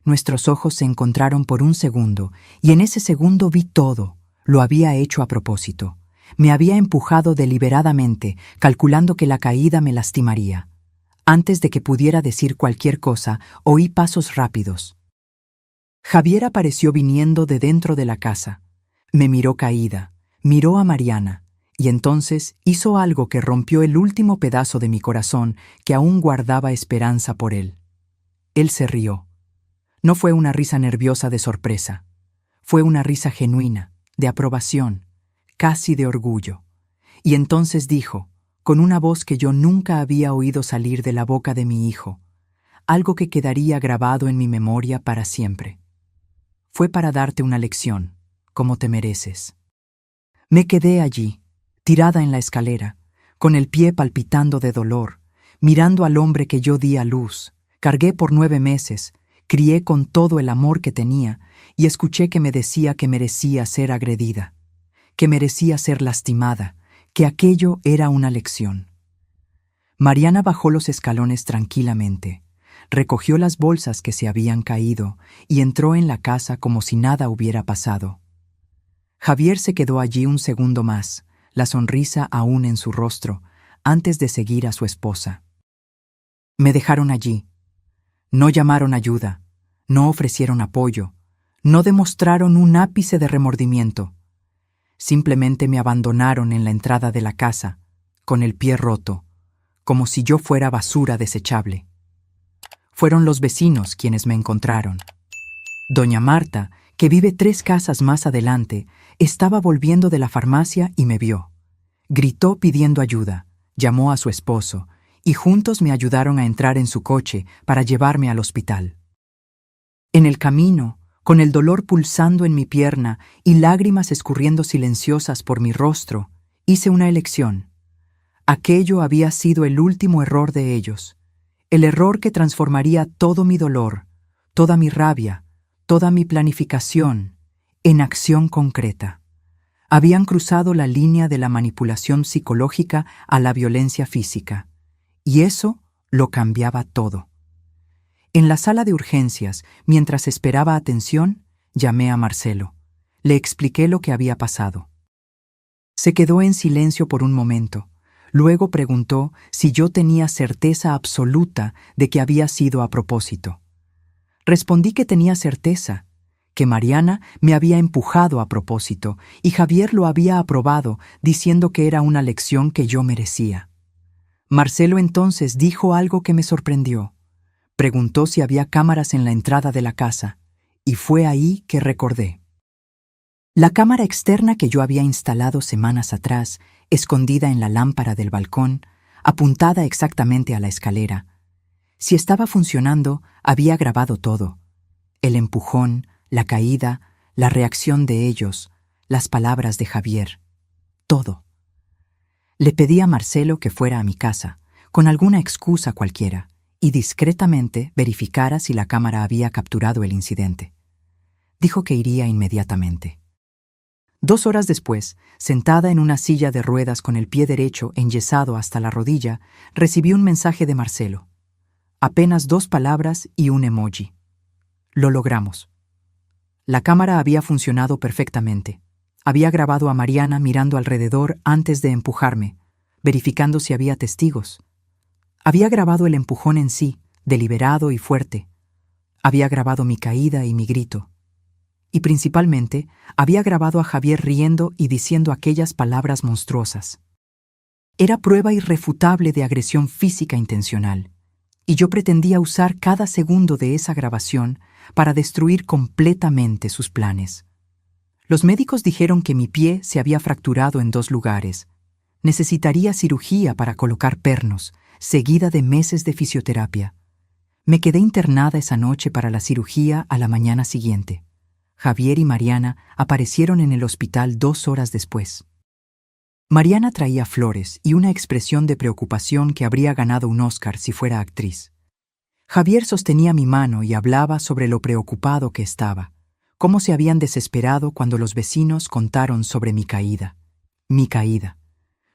Nuestros ojos se encontraron por un segundo, y en ese segundo vi todo. Lo había hecho a propósito. Me había empujado deliberadamente, calculando que la caída me lastimaría. Antes de que pudiera decir cualquier cosa, oí pasos rápidos. Javier apareció viniendo de dentro de la casa. Me miró caída, miró a Mariana, y entonces hizo algo que rompió el último pedazo de mi corazón que aún guardaba esperanza por él. Él se rió. No fue una risa nerviosa de sorpresa. Fue una risa genuina, de aprobación, casi de orgullo. Y entonces dijo, con una voz que yo nunca había oído salir de la boca de mi hijo, algo que quedaría grabado en mi memoria para siempre. Fue para darte una lección, como te mereces. Me quedé allí, tirada en la escalera, con el pie palpitando de dolor, mirando al hombre que yo di a luz, cargué por 9 meses, crié con todo el amor que tenía y escuché que me decía que merecía ser agredida, que merecía ser lastimada, que aquello era una lección. Mariana bajó los escalones tranquilamente, recogió las bolsas que se habían caído y entró en la casa como si nada hubiera pasado. Javier se quedó allí un segundo más, la sonrisa aún en su rostro, antes de seguir a su esposa. Me dejaron allí. No llamaron ayuda, no ofrecieron apoyo, no demostraron un ápice de remordimiento. Simplemente me abandonaron en la entrada de la casa, con el pie roto, como si yo fuera basura desechable. Fueron los vecinos quienes me encontraron. Doña Marta, que vive 3 casas más adelante, estaba volviendo de la farmacia y me vio. Gritó pidiendo ayuda, llamó a su esposo, y juntos me ayudaron a entrar en su coche para llevarme al hospital. En el camino, con el dolor pulsando en mi pierna y lágrimas escurriendo silenciosas por mi rostro, hice una elección. Aquello había sido el último error de ellos, el error que transformaría todo mi dolor, toda mi rabia, toda mi planificación, en acción concreta. Habían cruzado la línea de la manipulación psicológica a la violencia física, y eso lo cambiaba todo. En la sala de urgencias, mientras esperaba atención, llamé a Marcelo. Le expliqué lo que había pasado. Se quedó en silencio por un momento. Luego preguntó si yo tenía certeza absoluta de que había sido a propósito. Respondí que tenía certeza, que Mariana me había empujado a propósito y Javier lo había aprobado, diciendo que era una lección que yo merecía. Marcelo entonces dijo algo que me sorprendió. Preguntó si había cámaras en la entrada de la casa, y fue ahí que recordé. La cámara externa que yo había instalado semanas atrás, escondida en la lámpara del balcón, apuntada exactamente a la escalera. Si estaba funcionando, había grabado todo. El empujón, la caída, la reacción de ellos, las palabras de Javier. Todo. Le pedí a Marcelo que fuera a mi casa, con alguna excusa cualquiera, y discretamente verificara si la cámara había capturado el incidente. Dijo que iría inmediatamente. 2 horas después, sentada en una silla de ruedas con el pie derecho enyesado hasta la rodilla, recibí un mensaje de Marcelo. Apenas 2 palabras y un emoji. Lo logramos. La cámara había funcionado perfectamente. Había grabado a Mariana mirando alrededor antes de empujarme, verificando si había testigos. Había grabado el empujón en sí, deliberado y fuerte. Había grabado mi caída y mi grito. Y principalmente, había grabado a Javier riendo y diciendo aquellas palabras monstruosas. Era prueba irrefutable de agresión física intencional, y yo pretendía usar cada segundo de esa grabación para destruir completamente sus planes. Los médicos dijeron que mi pie se había fracturado en 2 lugares. Necesitaría cirugía para colocar pernos, seguida de meses de fisioterapia. Me quedé internada esa noche para la cirugía a la mañana siguiente. Javier y Mariana aparecieron en el hospital 2 horas después. Mariana traía flores y una expresión de preocupación que habría ganado un Oscar si fuera actriz. Javier sostenía mi mano y hablaba sobre lo preocupado que estaba, cómo se habían desesperado cuando los vecinos contaron sobre mi caída,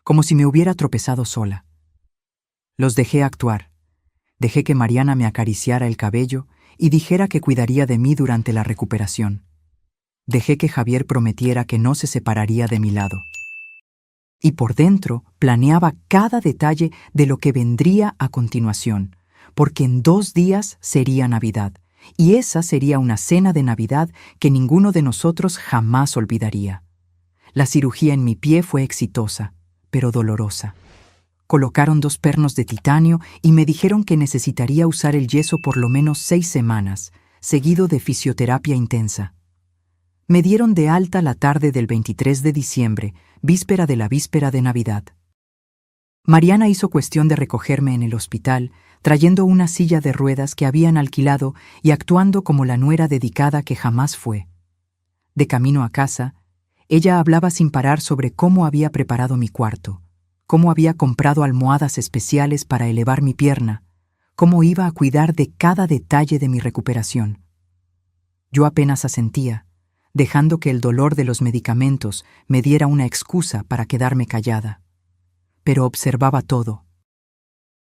como si me hubiera tropezado sola. Los dejé actuar. Dejé que Mariana me acariciara el cabello y dijera que cuidaría de mí durante la recuperación. Dejé que Javier prometiera que no se separaría de mi lado. Y por dentro planeaba cada detalle de lo que vendría a continuación, porque en 2 días sería Navidad, y esa sería una cena de Navidad que ninguno de nosotros jamás olvidaría. La cirugía en mi pie fue exitosa, pero dolorosa. Colocaron 2 pernos de titanio y me dijeron que necesitaría usar el yeso por lo menos 6 semanas, seguido de fisioterapia intensa. Me dieron de alta la tarde del 23 de diciembre, víspera de la víspera de Navidad. Mariana hizo cuestión de recogerme en el hospital, trayendo una silla de ruedas que habían alquilado y actuando como la nuera dedicada que jamás fue. De camino a casa, ella hablaba sin parar sobre cómo había preparado mi cuarto, cómo había comprado almohadas especiales para elevar mi pierna, cómo iba a cuidar de cada detalle de mi recuperación. Yo apenas asentía, dejando que el dolor de los medicamentos me diera una excusa para quedarme callada. Pero observaba todo.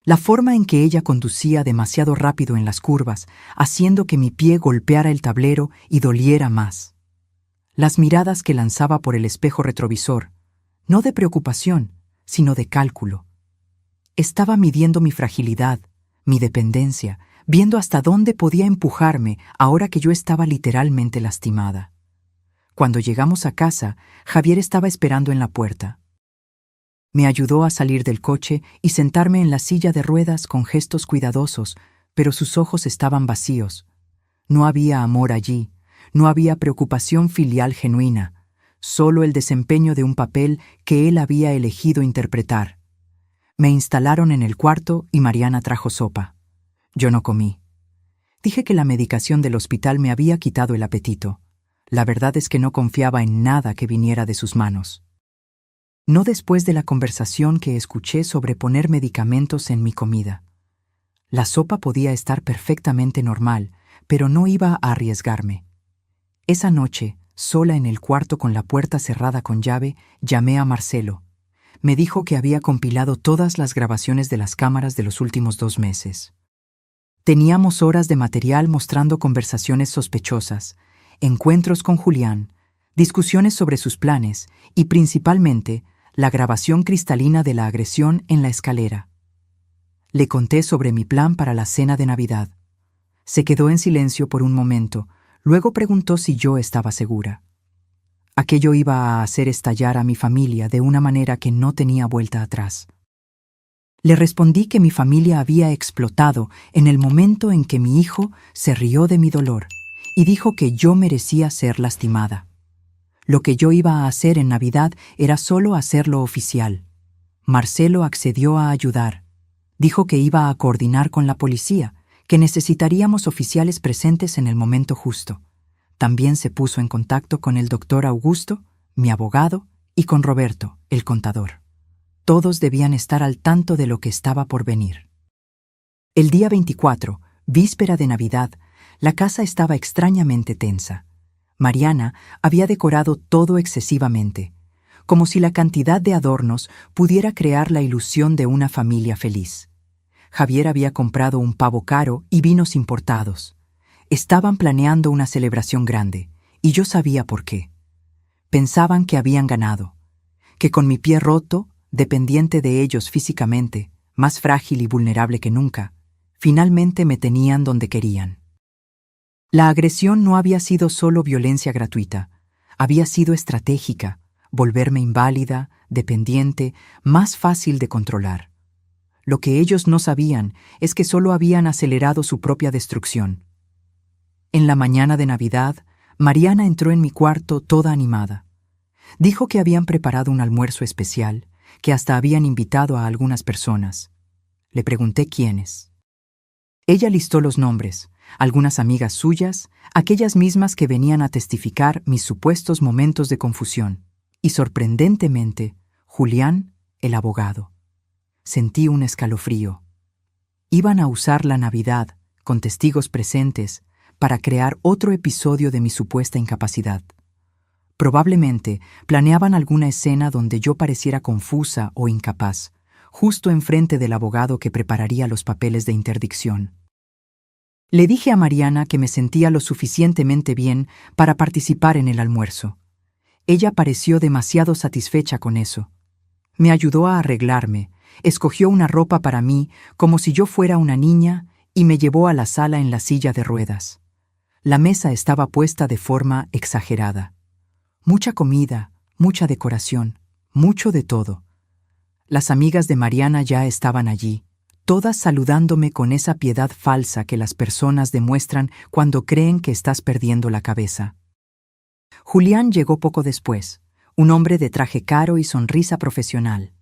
La forma en que ella conducía demasiado rápido en las curvas, haciendo que mi pie golpeara el tablero y doliera más. Las miradas que lanzaba por el espejo retrovisor, no de preocupación, sino de cálculo. Estaba midiendo mi fragilidad, mi dependencia, viendo hasta dónde podía empujarme ahora que yo estaba literalmente lastimada. Cuando llegamos a casa, Javier estaba esperando en la puerta. Me ayudó a salir del coche y sentarme en la silla de ruedas con gestos cuidadosos, pero sus ojos estaban vacíos. No había amor allí, no había preocupación filial genuina, solo el desempeño de un papel que él había elegido interpretar. Me instalaron en el cuarto y Mariana trajo sopa. Yo no comí. Dije que la medicación del hospital me había quitado el apetito. La verdad es que no confiaba en nada que viniera de sus manos. No después de la conversación que escuché sobre poner medicamentos en mi comida. La sopa podía estar perfectamente normal, pero no iba a arriesgarme. Esa noche, sola en el cuarto con la puerta cerrada con llave, llamé a Marcelo. Me dijo que había compilado todas las grabaciones de las cámaras de los últimos 2 meses. Teníamos horas de material mostrando conversaciones sospechosas, encuentros con Julián, discusiones sobre sus planes y, principalmente, la grabación cristalina de la agresión en la escalera. Le conté sobre mi plan para la cena de Navidad. Se quedó en silencio por un momento, luego preguntó si yo estaba segura. Aquello iba a hacer estallar a mi familia de una manera que no tenía vuelta atrás. Le respondí que mi familia había explotado en el momento en que mi hijo se rió de mi dolor y dijo que yo merecía ser lastimada. Lo que yo iba a hacer en Navidad era solo hacerlo oficial. Marcelo accedió a ayudar. Dijo que iba a coordinar con la policía, que necesitaríamos oficiales presentes en el momento justo. También se puso en contacto con el doctor Augusto, mi abogado, y con Roberto, el contador. Todos debían estar al tanto de lo que estaba por venir. El día 24, víspera de Navidad, la casa estaba extrañamente tensa. Mariana había decorado todo excesivamente, como si la cantidad de adornos pudiera crear la ilusión de una familia feliz. Javier había comprado un pavo caro y vinos importados. Estaban planeando una celebración grande, y yo sabía por qué. Pensaban que habían ganado, que con mi pie roto, dependiente de ellos físicamente, más frágil y vulnerable que nunca, finalmente me tenían donde querían. La agresión no había sido solo violencia gratuita, había sido estratégica, volverme inválida, dependiente, más fácil de controlar. Lo que ellos no sabían es que solo habían acelerado su propia destrucción. En la mañana de Navidad, Mariana entró en mi cuarto toda animada. Dijo que habían preparado un almuerzo especial, que hasta habían invitado a algunas personas. Le pregunté quiénes. Ella listó los nombres, algunas amigas suyas, aquellas mismas que venían a testificar mis supuestos momentos de confusión, y sorprendentemente, Julián, el abogado. Sentí un escalofrío. Iban a usar la Navidad, con testigos presentes, para crear otro episodio de mi supuesta incapacidad. Probablemente planeaban alguna escena donde yo pareciera confusa o incapaz, justo enfrente del abogado que prepararía los papeles de interdicción. Le dije a Mariana que me sentía lo suficientemente bien para participar en el almuerzo. Ella pareció demasiado satisfecha con eso. Me ayudó a arreglarme, escogió una ropa para mí como si yo fuera una niña y me llevó a la sala en la silla de ruedas. La mesa estaba puesta de forma exagerada. Mucha comida, mucha decoración, mucho de todo. Las amigas de Mariana ya estaban allí, todas saludándome con esa piedad falsa que las personas demuestran cuando creen que estás perdiendo la cabeza. Julián llegó poco después, un hombre de traje caro y sonrisa profesional.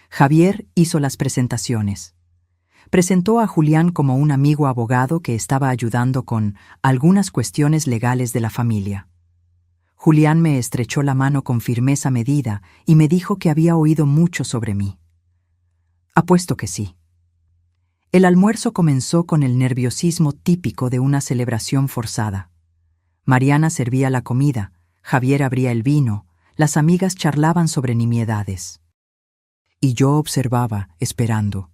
Javier hizo las presentaciones. Presentó a Julián como un amigo abogado que estaba ayudando con algunas cuestiones legales de la familia. Julián me estrechó la mano con firmeza medida y me dijo que había oído mucho sobre mí. Apuesto que sí. El almuerzo comenzó con el nerviosismo típico de una celebración forzada. Mariana servía la comida, Javier abría el vino, las amigas charlaban sobre nimiedades. Y yo observaba, esperando.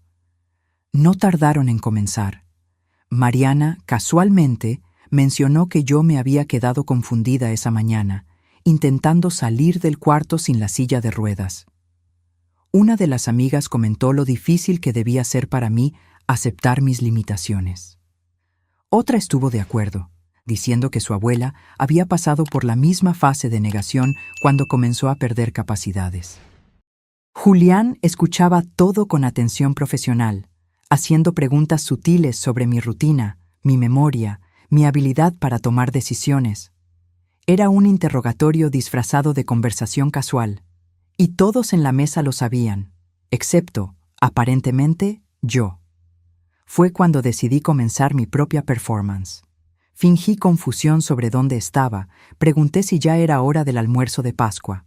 No tardaron en comenzar. Mariana, casualmente, mencionó que yo me había quedado confundida esa mañana, intentando salir del cuarto sin la silla de ruedas. Una de las amigas comentó lo difícil que debía ser para mí aceptar mis limitaciones. Otra estuvo de acuerdo, diciendo que su abuela había pasado por la misma fase de negación cuando comenzó a perder capacidades. Julián escuchaba todo con atención profesional, haciendo preguntas sutiles sobre mi rutina, mi memoria, mi habilidad para tomar decisiones. Era un interrogatorio disfrazado de conversación casual, y todos en la mesa lo sabían, excepto, aparentemente, yo. Fue cuando decidí comenzar mi propia performance. Fingí confusión sobre dónde estaba, pregunté si ya era hora del almuerzo de Pascua.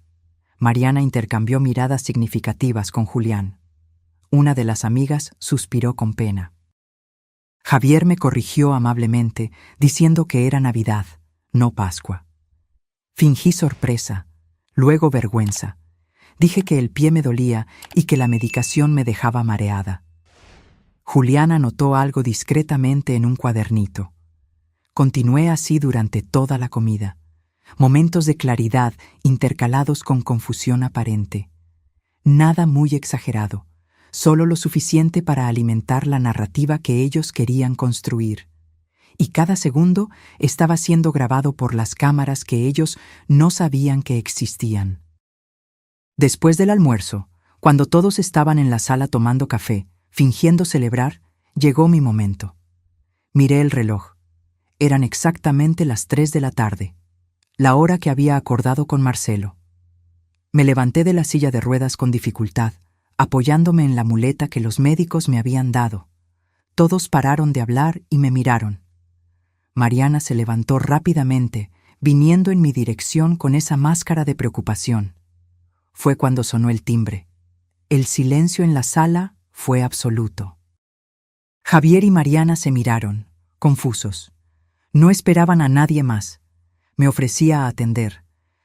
Mariana intercambió miradas significativas con Julián. Una de las amigas suspiró con pena. Javier me corrigió amablemente, diciendo que era Navidad, no Pascua. Fingí sorpresa, luego vergüenza. Dije que el pie me dolía y que la medicación me dejaba mareada. Julián anotó algo discretamente en un cuadernito. Continué así durante toda la comida. Momentos de claridad intercalados con confusión aparente. Nada muy exagerado. Solo lo suficiente para alimentar la narrativa que ellos querían construir. Y cada segundo estaba siendo grabado por las cámaras que ellos no sabían que existían. Después del almuerzo, cuando todos estaban en la sala tomando café, fingiendo celebrar, llegó mi momento. Miré el reloj. Eran exactamente las 3 de la tarde, la hora que había acordado con Marcelo. Me levanté de la silla de ruedas con dificultad, apoyándome en la muleta que los médicos me habían dado. Todos pararon de hablar y me miraron. Mariana se levantó rápidamente, viniendo en mi dirección con esa máscara de preocupación. Fue cuando sonó el timbre. El silencio en la sala fue absoluto. Javier y Mariana se miraron, confusos. No esperaban a nadie más. Me ofrecía a atender,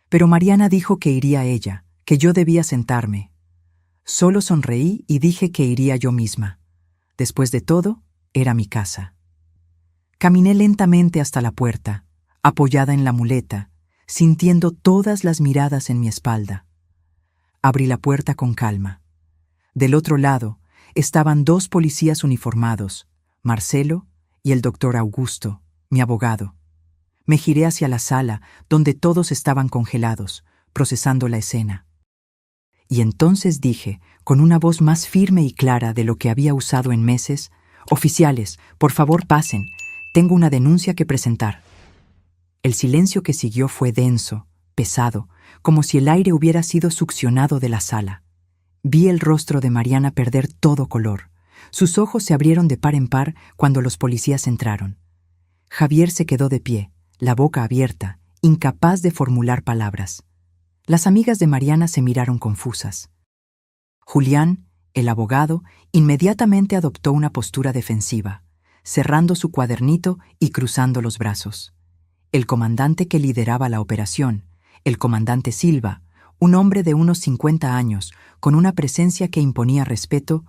pero Mariana dijo que iría ella, que yo debía sentarme. Solo sonreí y dije que iría yo misma. Después de todo, era mi casa. Caminé lentamente hasta la puerta, apoyada en la muleta, sintiendo todas las miradas en mi espalda. Abrí la puerta con calma. Del otro lado, estaban dos policías uniformados, Marcelo y el doctor Augusto, mi abogado. Me giré hacia la sala, donde todos estaban congelados, procesando la escena. Y entonces dije, con una voz más firme y clara de lo que había usado en meses: «Oficiales, por favor pasen, tengo una denuncia que presentar». El silencio que siguió fue denso, pesado, como si el aire hubiera sido succionado de la sala. Vi el rostro de Mariana perder todo color. Sus ojos se abrieron de par en par cuando los policías entraron. Javier se quedó de pie, la boca abierta, incapaz de formular palabras. Las amigas de Mariana se miraron confusas. Julián, el abogado, inmediatamente adoptó una postura defensiva, cerrando su cuadernito y cruzando los brazos. El comandante que lideraba la operación, el comandante Silva, un hombre de unos 50 años, con una presencia que imponía respeto,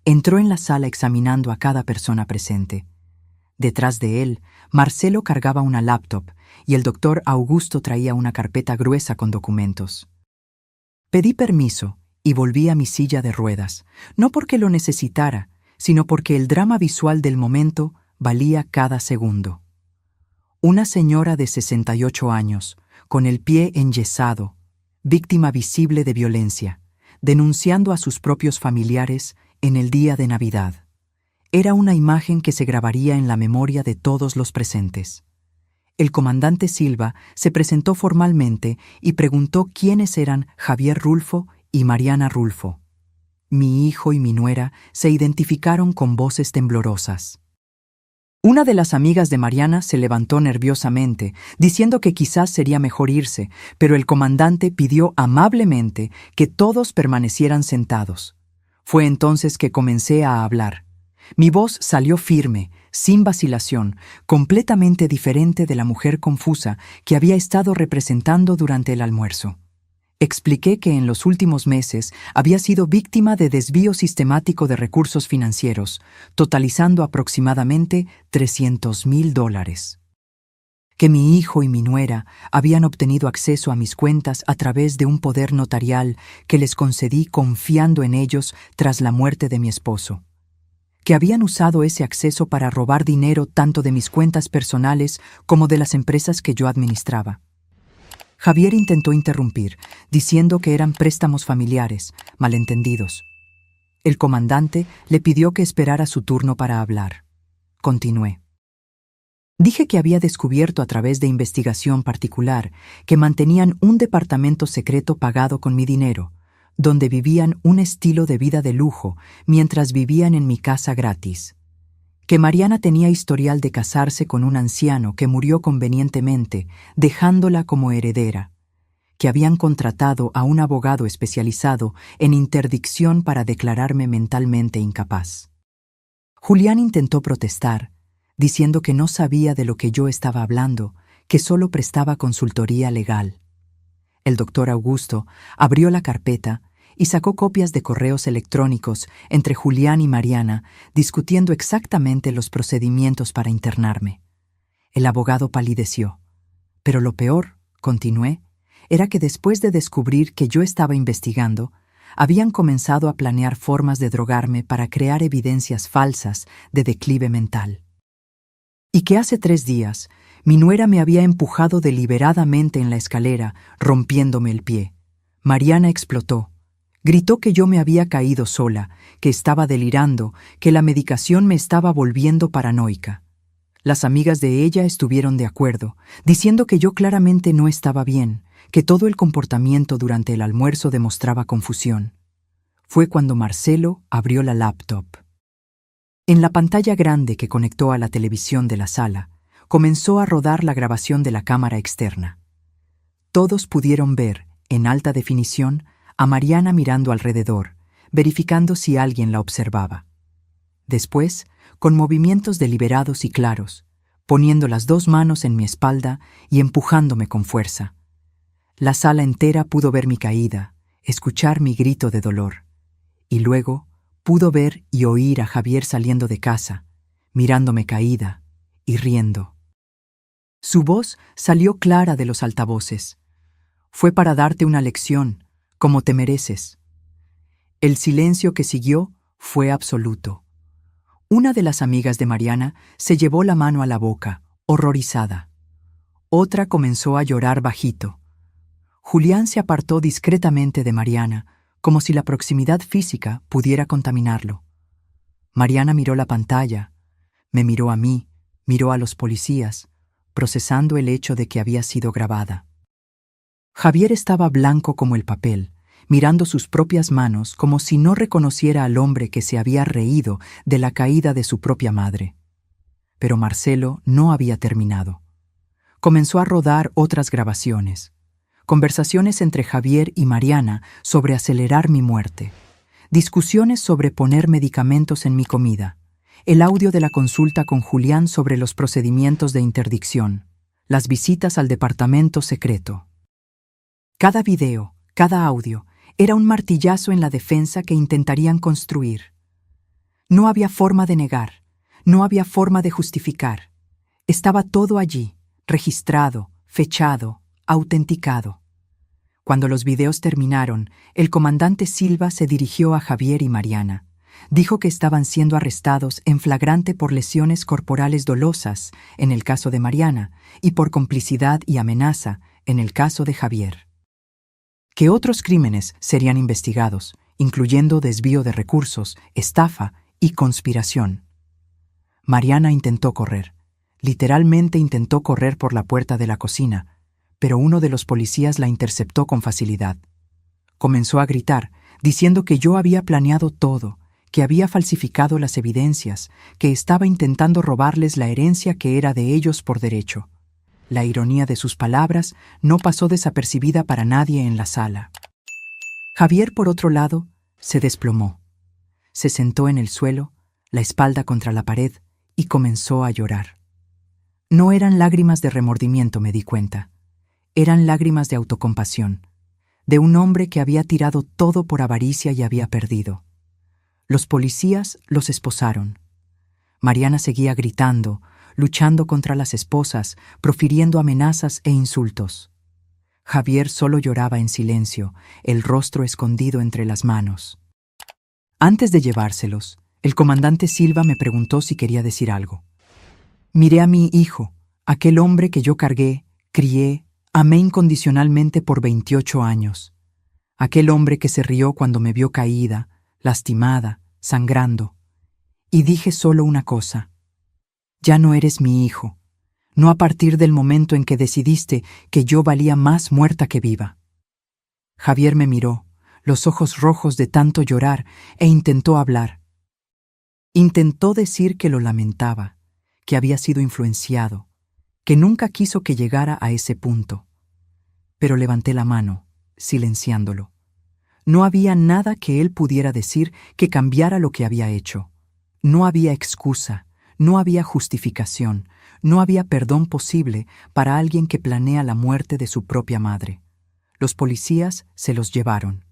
entró en la sala examinando a cada persona presente. Detrás de él, Marcelo cargaba una laptop y el doctor Augusto traía una carpeta gruesa con documentos. Pedí permiso y volví a mi silla de ruedas, no porque lo necesitara, sino porque el drama visual del momento valía cada segundo. Una señora de 68 años, con el pie enyesado, víctima visible de violencia, denunciando a sus propios familiares en el día de Navidad. Era una imagen que se grabaría en la memoria de todos los presentes. El comandante Silva se presentó formalmente y preguntó quiénes eran Javier Rulfo y Mariana Rulfo. Mi hijo y mi nuera se identificaron con voces temblorosas. Una de las amigas de Mariana se levantó nerviosamente, diciendo que quizás sería mejor irse, pero el comandante pidió amablemente que todos permanecieran sentados. Fue entonces que comencé a hablar. Mi voz salió firme, sin vacilación, completamente diferente de la mujer confusa que había estado representando durante el almuerzo. Expliqué que en los últimos meses había sido víctima de desvío sistemático de recursos financieros, totalizando aproximadamente $300,000. Que mi hijo y mi nuera habían obtenido acceso a mis cuentas a través de un poder notarial que les concedí confiando en ellos tras la muerte de mi esposo. Que habían usado ese acceso para robar dinero tanto de mis cuentas personales como de las empresas que yo administraba. Javier intentó interrumpir, diciendo que eran préstamos familiares, malentendidos. El comandante le pidió que esperara su turno para hablar. Continué. Dije que había descubierto a través de investigación particular que mantenían un departamento secreto pagado con mi dinero, donde vivían un estilo de vida de lujo mientras vivían en mi casa gratis. Que Mariana tenía historial de casarse con un anciano que murió convenientemente, dejándola como heredera. Que habían contratado a un abogado especializado en interdicción para declararme mentalmente incapaz. Julián intentó protestar, diciendo que no sabía de lo que yo estaba hablando, que solo prestaba consultoría legal. El doctor Augusto abrió la carpeta y sacó copias de correos electrónicos entre Julián y Mariana, discutiendo exactamente los procedimientos para internarme. El abogado palideció. Pero lo peor, continué, era que después de descubrir que yo estaba investigando, habían comenzado a planear formas de drogarme para crear evidencias falsas de declive mental. Y que hace 3 días, mi nuera me había empujado deliberadamente en la escalera, rompiéndome el pie. Mariana explotó. Gritó que yo me había caído sola, que estaba delirando, que la medicación me estaba volviendo paranoica. Las amigas de ella estuvieron de acuerdo, diciendo que yo claramente no estaba bien, que todo el comportamiento durante el almuerzo demostraba confusión. Fue cuando Marcelo abrió la laptop. En la pantalla grande que conectó a la televisión de la sala, comenzó a rodar la grabación de la cámara externa. Todos pudieron ver, en alta definición, a Mariana mirando alrededor, verificando si alguien la observaba. Después, con movimientos deliberados y claros, poniendo las 2 manos en mi espalda y empujándome con fuerza. La sala entera pudo ver mi caída, escuchar mi grito de dolor, y luego pudo ver y oír a Javier saliendo de casa, mirándome caída y riendo. Su voz salió clara de los altavoces. Fue para darte una lección, como te mereces. El silencio que siguió Fue absoluto. Una de las amigas de Mariana se llevó la mano a la boca, horrorizada. Otra comenzó a llorar bajito. Julián se apartó discretamente de Mariana, como si la proximidad física pudiera contaminarlo. Mariana miró la pantalla, me miró a mí, miró a los policías, procesando el hecho de que había sido grabada. Javier estaba blanco como el papel, mirando sus propias manos como si no reconociera al hombre que se había reído de la caída de su propia madre. Pero Marcelo no había terminado. Comenzó a rodar otras grabaciones. Conversaciones entre Javier y Mariana sobre acelerar mi muerte. Discusiones sobre poner medicamentos en mi comida. El audio de la consulta con Julián sobre los procedimientos de interdicción. Las visitas al departamento secreto. Cada video, cada audio, era un martillazo en la defensa que intentarían construir. No había forma de negar, no había forma de justificar. Estaba todo allí, registrado, fechado, autenticado. Cuando los videos terminaron, el comandante Silva se dirigió a Javier y Mariana. Dijo que estaban siendo arrestados en flagrante por lesiones corporales dolosas, en el caso de Mariana, y por complicidad y amenaza, en el caso de Javier. Que otros crímenes serían investigados, incluyendo desvío de recursos, estafa y conspiración. Mariana intentó correr. Literalmente intentó correr por la puerta de la cocina, pero uno de los policías la interceptó con facilidad. Comenzó a gritar, diciendo que yo había planeado todo, que había falsificado las evidencias, que estaba intentando robarles la herencia que era de ellos por derecho. La ironía de sus palabras no pasó desapercibida para nadie en la sala. Javier, por otro lado, se desplomó. Se sentó en el suelo, la espalda contra la pared, y comenzó a llorar. No eran lágrimas de remordimiento, me di cuenta. Eran lágrimas de autocompasión, de un hombre que había tirado todo por avaricia y había perdido. Los policías los esposaron. Mariana seguía gritando, luchando contra las esposas, profiriendo amenazas e insultos. Javier solo lloraba en silencio, el rostro escondido entre las manos. Antes de llevárselos, el comandante Silva me preguntó si quería decir algo. Miré a mi hijo, aquel hombre que yo cargué, crié, amé incondicionalmente por 28 años. Aquel hombre que se rió cuando me vio caída, lastimada, sangrando. Y dije solo una cosa. Ya no eres mi hijo, no a partir del momento en que decidiste que yo valía más muerta que viva. Javier me miró, los ojos rojos de tanto llorar, e intentó hablar. Intentó decir que lo lamentaba, que había sido influenciado, que nunca quiso que llegara a ese punto. Pero levanté la mano, silenciándolo. No había nada que él pudiera decir que cambiara lo que había hecho. No había excusa. No había justificación, no había perdón posible para alguien que planea la muerte de su propia madre. Los policías se los llevaron.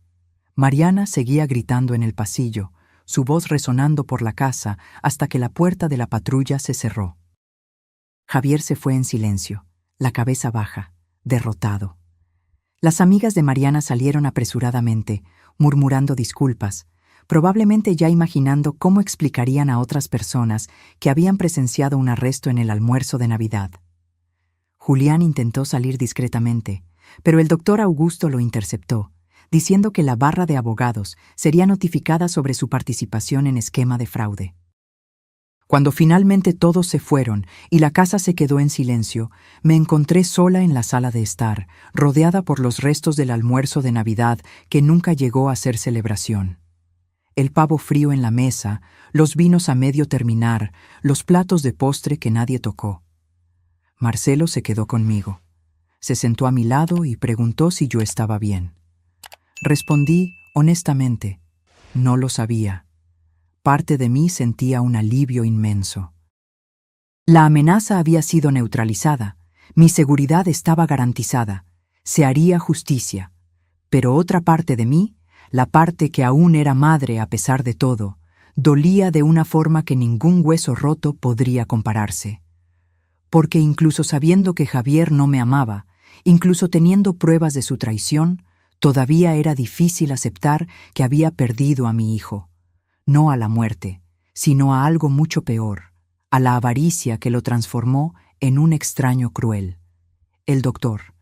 Mariana seguía gritando en el pasillo, su voz resonando por la casa hasta que la puerta de la patrulla se cerró. Javier se fue en silencio, la cabeza baja, derrotado. Las amigas de Mariana salieron apresuradamente, murmurando disculpas, probablemente ya imaginando cómo explicarían a otras personas que habían presenciado un arresto en el almuerzo de Navidad. Julián intentó salir discretamente, pero el doctor Augusto lo interceptó, diciendo que la barra de abogados sería notificada sobre su participación en esquema de fraude. Cuando finalmente todos se fueron y la casa se quedó en silencio, me encontré sola en la sala de estar, rodeada por los restos del almuerzo de Navidad que nunca llegó a ser celebración. El pavo frío en la mesa, los vinos a medio terminar, los platos de postre que nadie tocó. Marcelo se quedó conmigo. Se sentó a mi lado y preguntó si yo estaba bien. Respondí honestamente, no lo sabía. Parte de mí sentía un alivio inmenso. La amenaza había sido neutralizada, mi seguridad estaba garantizada, se haría justicia, pero otra parte de mí, la parte que aún era madre a pesar de todo, dolía de una forma que ningún hueso roto podría compararse. Porque incluso sabiendo que Javier no me amaba, incluso teniendo pruebas de su traición, todavía era difícil aceptar que había perdido a mi hijo. no a la muerte, sino a algo mucho peor, a la avaricia que lo transformó en un extraño cruel. El doctor.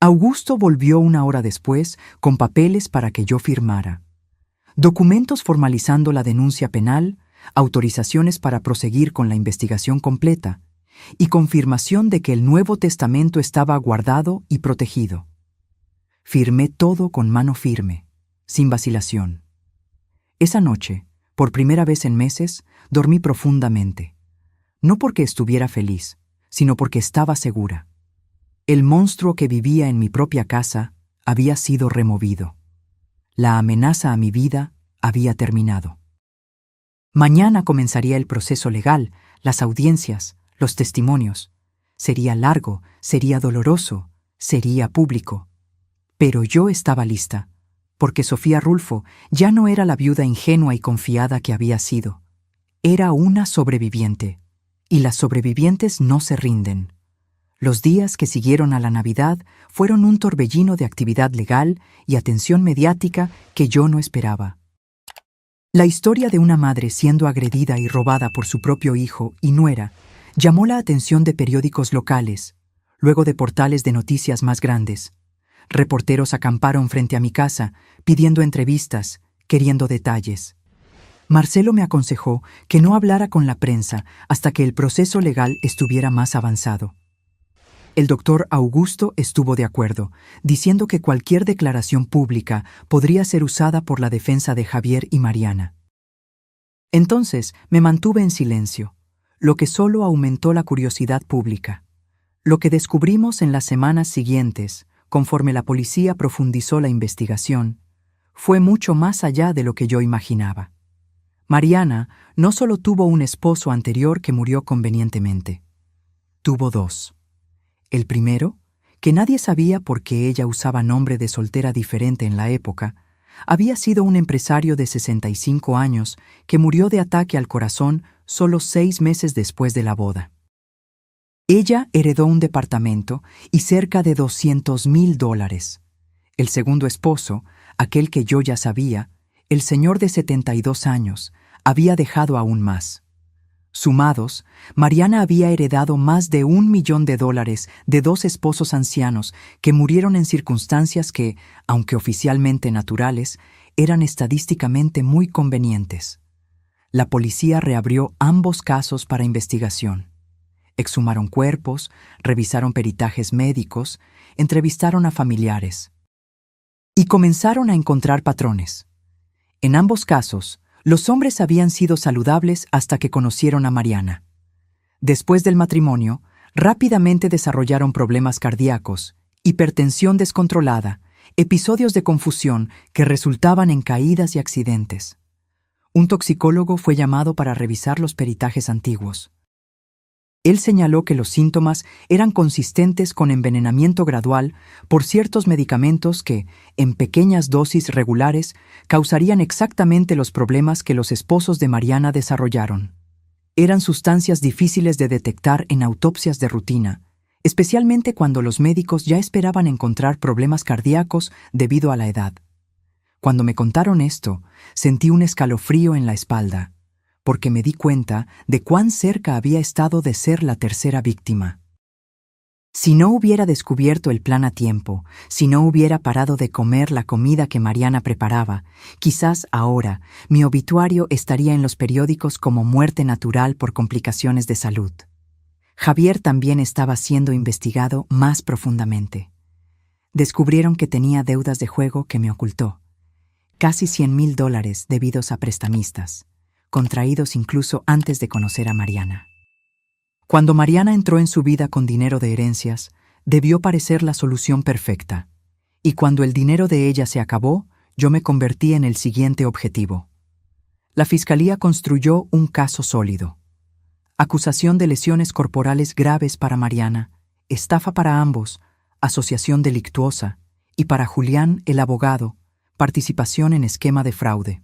Augusto volvió 1 hora después con papeles para que yo firmara. Documentos formalizando la denuncia penal, autorizaciones para proseguir con la investigación completa y confirmación de que el Nuevo Testamento estaba guardado y protegido. Firmé todo con mano firme, sin vacilación. Esa noche, por primera vez en meses, dormí profundamente. No porque estuviera feliz, sino porque estaba segura. El monstruo que vivía en mi propia casa había sido removido. La amenaza a mi vida había terminado. Mañana comenzaría el proceso legal, las audiencias, los testimonios. Sería largo, sería doloroso, sería público. Pero yo estaba lista, porque Sofía Rulfo ya no era la viuda ingenua y confiada que había sido. Era una sobreviviente, y las sobrevivientes no se rinden. Los días que siguieron a la Navidad fueron un torbellino de actividad legal y atención mediática que yo no esperaba. La historia de una madre siendo agredida y robada por su propio hijo y nuera llamó la atención de periódicos locales, luego de portales de noticias más grandes. Reporteros acamparon frente a mi casa, pidiendo entrevistas, queriendo detalles. Marcelo me aconsejó que no hablara con la prensa hasta que el proceso legal estuviera más avanzado. El doctor Augusto estuvo de acuerdo, diciendo que cualquier declaración pública podría ser usada por la defensa de Javier y Mariana. Entonces me mantuve en silencio, lo que solo aumentó la curiosidad pública. Lo que descubrimos en las semanas siguientes, conforme la policía profundizó la investigación, fue mucho más allá de lo que yo imaginaba. Mariana no solo tuvo un esposo anterior que murió convenientemente, tuvo 2. El primero, que nadie sabía por qué ella usaba nombre de soltera diferente en la época, había sido un empresario de 65 años que murió de ataque al corazón solo 6 meses después de la boda. Ella heredó un departamento y cerca de $200,000. El segundo esposo, aquel que yo ya sabía, el señor de 72 años, había dejado aún más. Sumados, Mariana había heredado más de $1 millón de 2 esposos ancianos que murieron en circunstancias que, aunque oficialmente naturales, eran estadísticamente muy convenientes. La policía reabrió ambos casos para investigación. Exhumaron cuerpos, revisaron peritajes médicos, entrevistaron a familiares. Y comenzaron a encontrar patrones. En ambos casos, los hombres habían sido saludables hasta que conocieron a Mariana. Después del matrimonio, rápidamente desarrollaron problemas cardíacos, hipertensión descontrolada, episodios de confusión que resultaban en caídas y accidentes. Un toxicólogo fue llamado para revisar los peritajes antiguos. Él señaló que los síntomas eran consistentes con envenenamiento gradual por ciertos medicamentos que, en pequeñas dosis regulares, causarían exactamente los problemas que los esposos de Mariana desarrollaron. Eran sustancias difíciles de detectar en autopsias de rutina, especialmente cuando los médicos ya esperaban encontrar problemas cardíacos debido a la edad. Cuando me contaron esto, sentí un escalofrío en la espalda, porque me di cuenta de cuán cerca había estado de ser la tercera víctima. Si no hubiera descubierto el plan a tiempo, si no hubiera parado de comer la comida que Mariana preparaba, quizás ahora mi obituario estaría en los periódicos como muerte natural por complicaciones de salud. Javier también estaba siendo investigado más profundamente. Descubrieron que tenía deudas de juego que me ocultó. Casi $100,000 debidos a prestamistas, contraídos incluso antes de conocer a Mariana. Cuando Mariana entró en su vida con dinero de herencias, debió parecer la solución perfecta. Y cuando el dinero de ella se acabó, yo me convertí en el siguiente objetivo. La Fiscalía construyó un caso sólido. Acusación de lesiones corporales graves para Mariana, estafa para ambos, asociación delictuosa, y para Julián, el abogado, participación en esquema de fraude.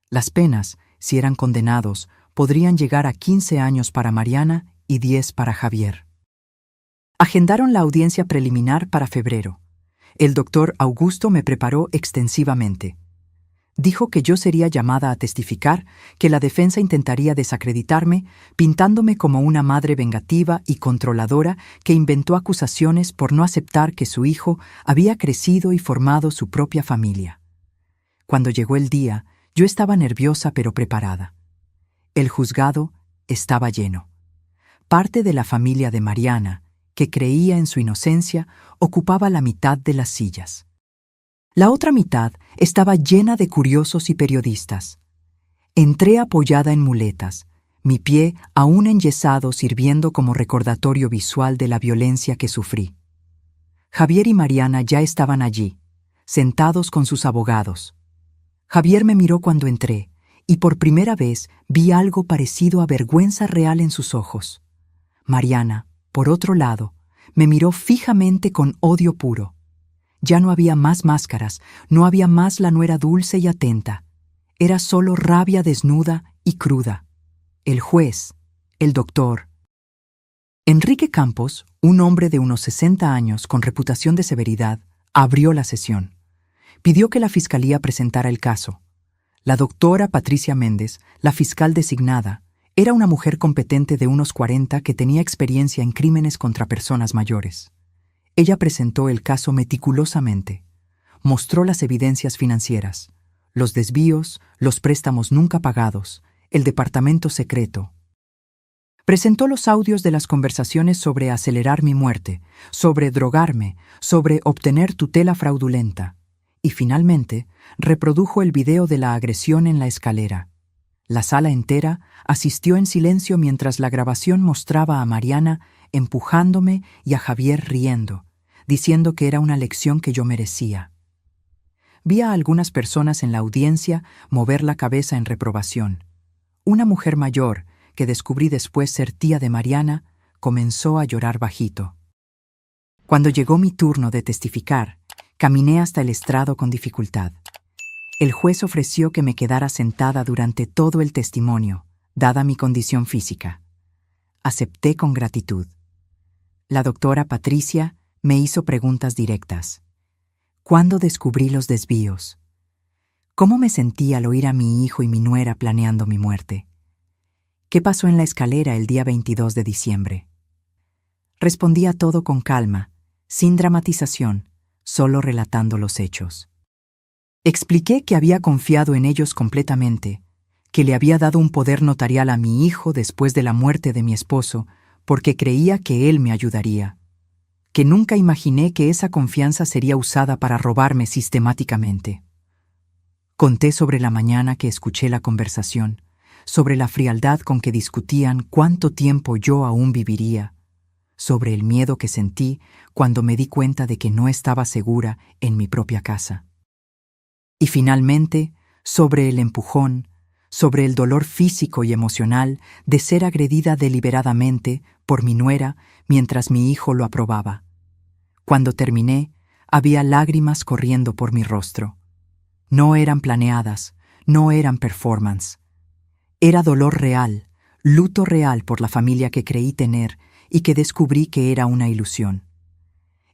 Las penas, si eran condenados, podrían llegar a 15 años para Mariana y 10 para Javier. Agendaron la audiencia preliminar para febrero. El doctor Augusto me preparó extensivamente. Dijo que yo sería llamada a testificar, que la defensa intentaría desacreditarme, pintándome como una madre vengativa y controladora que inventó acusaciones por no aceptar que su hijo había crecido y formado su propia familia. Cuando llegó el día, yo estaba nerviosa pero preparada. El juzgado estaba lleno. Parte de la familia de Mariana, que creía en su inocencia, ocupaba la mitad de las sillas. La otra mitad estaba llena de curiosos y periodistas. Entré apoyada en muletas, mi pie aún enyesado sirviendo como recordatorio visual de la violencia que sufrí. Javier y Mariana ya estaban allí, sentados con sus abogados. Javier me miró cuando entré, y por primera vez vi algo parecido a vergüenza real en sus ojos. Mariana, por otro lado, me miró fijamente con odio puro. Ya no había más máscaras, no había más la nuera dulce y atenta. Era solo rabia desnuda y cruda. El juez, el doctor. Enrique Campos, un hombre de unos 60 años con reputación de severidad, abrió la sesión. Pidió que la fiscalía presentara el caso. La doctora Patricia Méndez, la fiscal designada, era una mujer competente de unos 40 que tenía experiencia en crímenes contra personas mayores. Ella presentó el caso meticulosamente. Mostró las evidencias financieras, los desvíos, los préstamos nunca pagados, el departamento secreto. Presentó los audios de las conversaciones sobre acelerar mi muerte, sobre drogarme, sobre obtener tutela fraudulenta. Y finalmente, reprodujo el video de la agresión en la escalera. La sala entera asistió en silencio mientras la grabación mostraba a Mariana empujándome y a Javier riendo, diciendo que era una lección que yo merecía. Vi a algunas personas en la audiencia mover la cabeza en reprobación. Una mujer mayor, que descubrí después ser tía de Mariana, comenzó a llorar bajito. Cuando llegó mi turno de testificar, caminé hasta el estrado con dificultad. El juez ofreció que me quedara sentada durante todo el testimonio, dada mi condición física. Acepté con gratitud. La doctora Patricia me hizo preguntas directas. ¿Cuándo descubrí los desvíos? ¿Cómo me sentí al oír a mi hijo y mi nuera planeando mi muerte? ¿Qué pasó en la escalera el día 22 de diciembre? Respondí a todo con calma, sin dramatización, solo relatando los hechos. Expliqué que había confiado en ellos completamente, que le había dado un poder notarial a mi hijo después de la muerte de mi esposo, porque creía que él me ayudaría, que nunca imaginé que esa confianza sería usada para robarme sistemáticamente. Conté sobre la mañana que escuché la conversación, sobre la frialdad con que discutían cuánto tiempo yo aún viviría, sobre el miedo que sentí cuando me di cuenta de que no estaba segura en mi propia casa. Y finalmente, sobre el empujón, sobre el dolor físico y emocional de ser agredida deliberadamente por mi nuera mientras mi hijo lo aprobaba. Cuando terminé, había lágrimas corriendo por mi rostro. No eran planeadas, no eran performance. Era dolor real, luto real por la familia que creí tener y que descubrí que era una ilusión.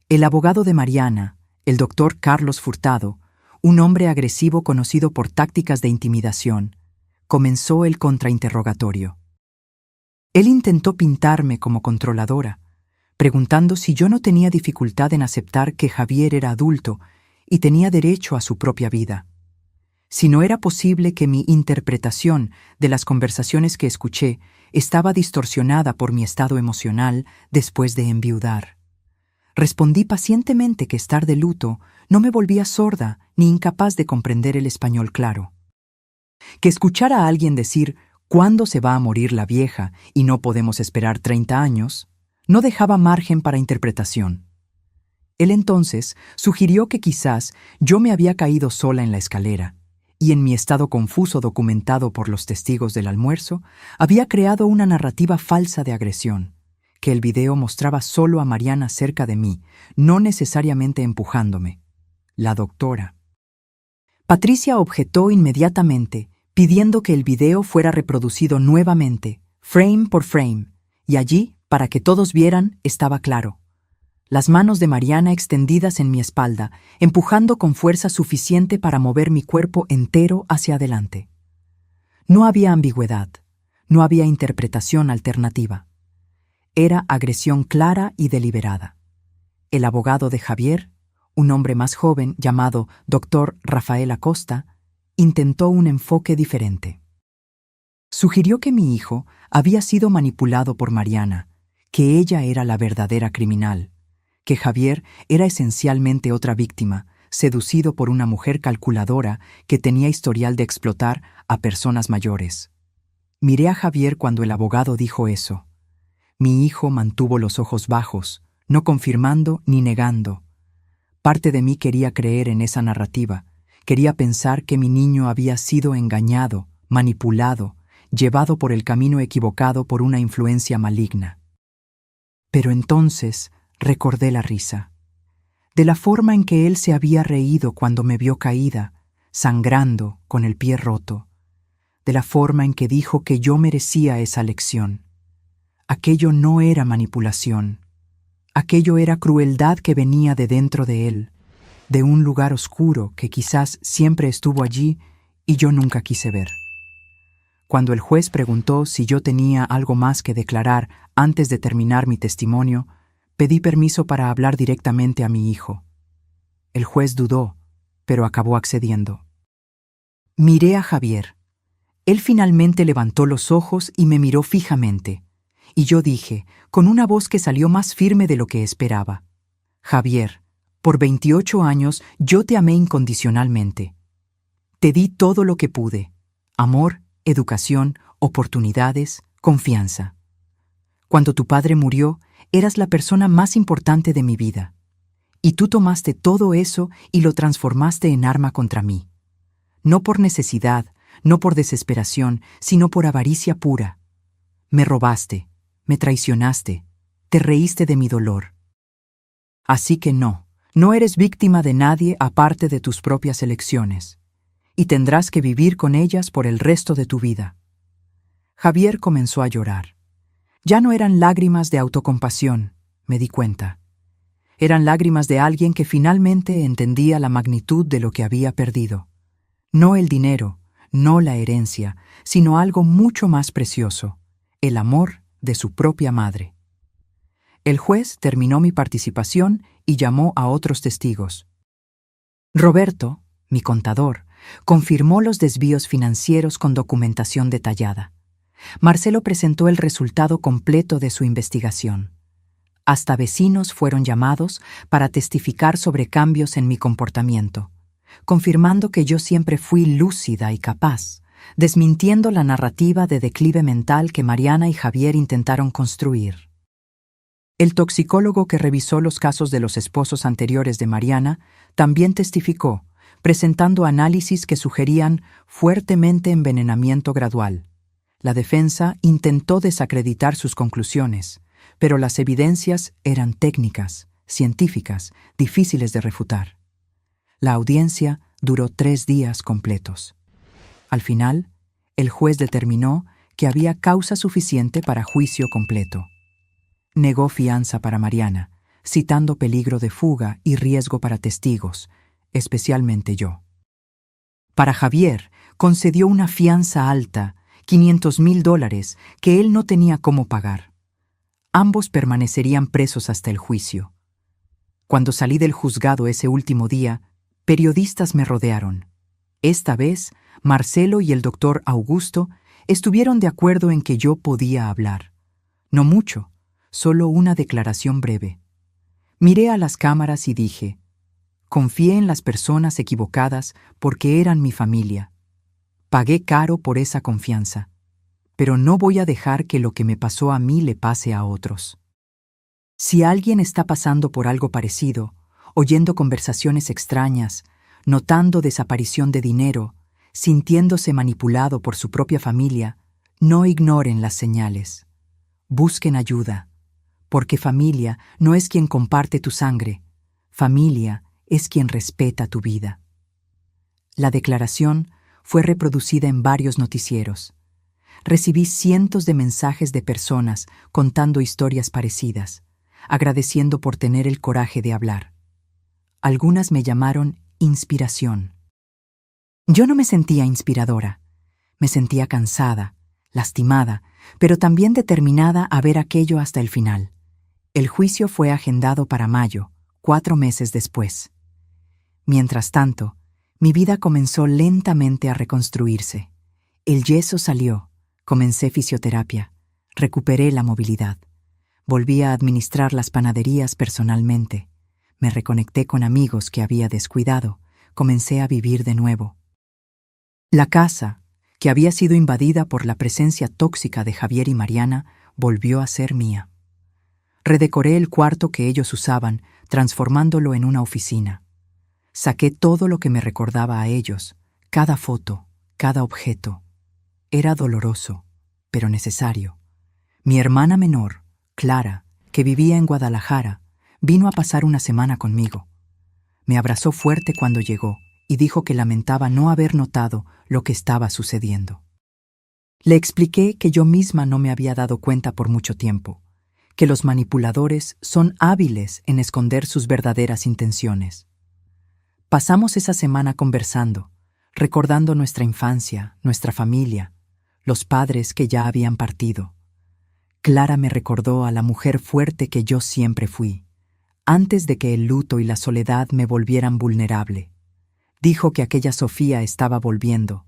El abogado de Mariana, el doctor Carlos Furtado, un hombre agresivo conocido por tácticas de intimidación, comenzó el contrainterrogatorio. Él intentó pintarme como controladora, preguntando si yo no tenía dificultad en aceptar que Javier era adulto y tenía derecho a su propia vida. Si no era posible que mi interpretación de las conversaciones que escuché estaba distorsionada por mi estado emocional después de enviudar. Respondí pacientemente que estar de luto no me volvía sorda ni incapaz de comprender el español claro. Que escuchar a alguien decir «¿Cuándo se va a morir la vieja y no podemos esperar 30 años?» no dejaba margen para interpretación. Él entonces sugirió que quizás yo me había caído sola en la escalera y en mi estado confuso documentado por los testigos del almuerzo, había creado una narrativa falsa de agresión, que el video mostraba solo a Mariana cerca de mí, no necesariamente empujándome. La doctora. Patricia objetó inmediatamente, pidiendo que el video fuera reproducido nuevamente, frame por frame, y allí, para que todos vieran, estaba claro. las manos de Mariana extendidas en mi espalda, empujando con fuerza suficiente para mover mi cuerpo entero hacia adelante. No había ambigüedad, no había interpretación alternativa. Era agresión clara y deliberada. El abogado de Javier, un hombre más joven llamado Dr. Rafael Acosta, intentó un enfoque diferente. Sugirió que mi hijo había sido manipulado por Mariana, que ella era la verdadera criminal, que Javier era esencialmente otra víctima, seducido por una mujer calculadora que tenía historial de explotar a personas mayores. Miré a Javier cuando el abogado dijo eso. Mi hijo mantuvo los ojos bajos, no confirmando ni negando. Parte de mí quería creer en esa narrativa, quería pensar que mi niño había sido engañado, manipulado, llevado por el camino equivocado por una influencia maligna. Pero entonces recordé la risa, de la forma en que él se había reído cuando me vio caída, sangrando, con el pie roto, de la forma en que dijo que yo merecía esa lección. Aquello no era manipulación, aquello era crueldad que venía de dentro de él, de un lugar oscuro que quizás siempre estuvo allí y yo nunca quise ver. Cuando el juez preguntó si yo tenía algo más que declarar antes de terminar mi testimonio, pedí permiso para hablar directamente a mi hijo. El juez dudó, pero acabó accediendo. Miré a Javier. Él finalmente levantó los ojos y me miró fijamente, y yo dije, con una voz que salió más firme de lo que esperaba: Javier, por 28 años yo te amé incondicionalmente. Te di todo lo que pude: amor, educación, oportunidades, confianza. Cuando tu padre murió, eras la persona más importante de mi vida. Y tú tomaste todo eso y lo transformaste en arma contra mí. No por necesidad, no por desesperación, sino por avaricia pura. Me robaste, me traicionaste, te reíste de mi dolor. Así que no eres víctima de nadie aparte de tus propias elecciones, y tendrás que vivir con ellas por el resto de tu vida. Javier comenzó a llorar. Ya no eran lágrimas de autocompasión, me di cuenta. Eran lágrimas de alguien que finalmente entendía la magnitud de lo que había perdido. No el dinero, no la herencia, sino algo mucho más precioso: el amor de su propia madre. El juez terminó mi participación y llamó a otros testigos. Roberto, mi contador, confirmó los desvíos financieros con documentación detallada. Marcelo presentó el resultado completo de su investigación. Hasta vecinos fueron llamados para testificar sobre cambios en mi comportamiento, confirmando que yo siempre fui lúcida y capaz, desmintiendo la narrativa de declive mental que Mariana y Javier intentaron construir. El toxicólogo que revisó los casos de los esposos anteriores de Mariana también testificó, presentando análisis que sugerían fuertemente envenenamiento gradual. La defensa intentó desacreditar sus conclusiones, pero las evidencias eran técnicas, científicas, difíciles de refutar. La audiencia duró 3 días completos. Al final, el juez determinó que había causa suficiente para juicio completo. Negó fianza para Mariana, citando peligro de fuga y riesgo para testigos, especialmente yo. Para Javier, concedió una fianza alta, $500,000, que él no tenía cómo pagar. Ambos permanecerían presos hasta el juicio. Cuando salí del juzgado ese último día, periodistas me rodearon. Esta vez, Marcelo y el doctor Augusto estuvieron de acuerdo en que yo podía hablar. No mucho, solo una declaración breve. Miré a las cámaras y dije: confié en las personas equivocadas porque eran mi familia. Pagué caro por esa confianza, pero no voy a dejar que lo que me pasó a mí le pase a otros. Si alguien está pasando por algo parecido, oyendo conversaciones extrañas, notando desaparición de dinero, sintiéndose manipulado por su propia familia, no ignoren las señales. Busquen ayuda, porque familia no es quien comparte tu sangre, familia es quien respeta tu vida. La declaración fue reproducida en varios noticieros. Recibí cientos de mensajes de personas contando historias parecidas, agradeciendo por tener el coraje de hablar. Algunas me llamaron inspiración. Yo no me sentía inspiradora. Me sentía cansada, lastimada, pero también determinada a ver aquello hasta el final. El juicio fue agendado para mayo, 4 meses después. Mientras tanto, mi vida comenzó lentamente a reconstruirse. El yeso salió, comencé fisioterapia, recuperé la movilidad. Volví a administrar las panaderías personalmente. Me reconecté con amigos que había descuidado. Comencé a vivir de nuevo. La casa, que había sido invadida por la presencia tóxica de Javier y Mariana, volvió a ser mía. Redecoré el cuarto que ellos usaban, transformándolo en una oficina. Saqué todo lo que me recordaba a ellos, cada foto, cada objeto. Era doloroso, pero necesario. Mi hermana menor, Clara, que vivía en Guadalajara, vino a pasar una semana conmigo. Me abrazó fuerte cuando llegó y dijo que lamentaba no haber notado lo que estaba sucediendo. Le expliqué que yo misma no me había dado cuenta por mucho tiempo, que los manipuladores son hábiles en esconder sus verdaderas intenciones. Pasamos esa semana conversando, recordando nuestra infancia, nuestra familia, los padres que ya habían partido. Clara me recordó a la mujer fuerte que yo siempre fui, antes de que el luto y la soledad me volvieran vulnerable. Dijo que aquella Sofía estaba volviendo,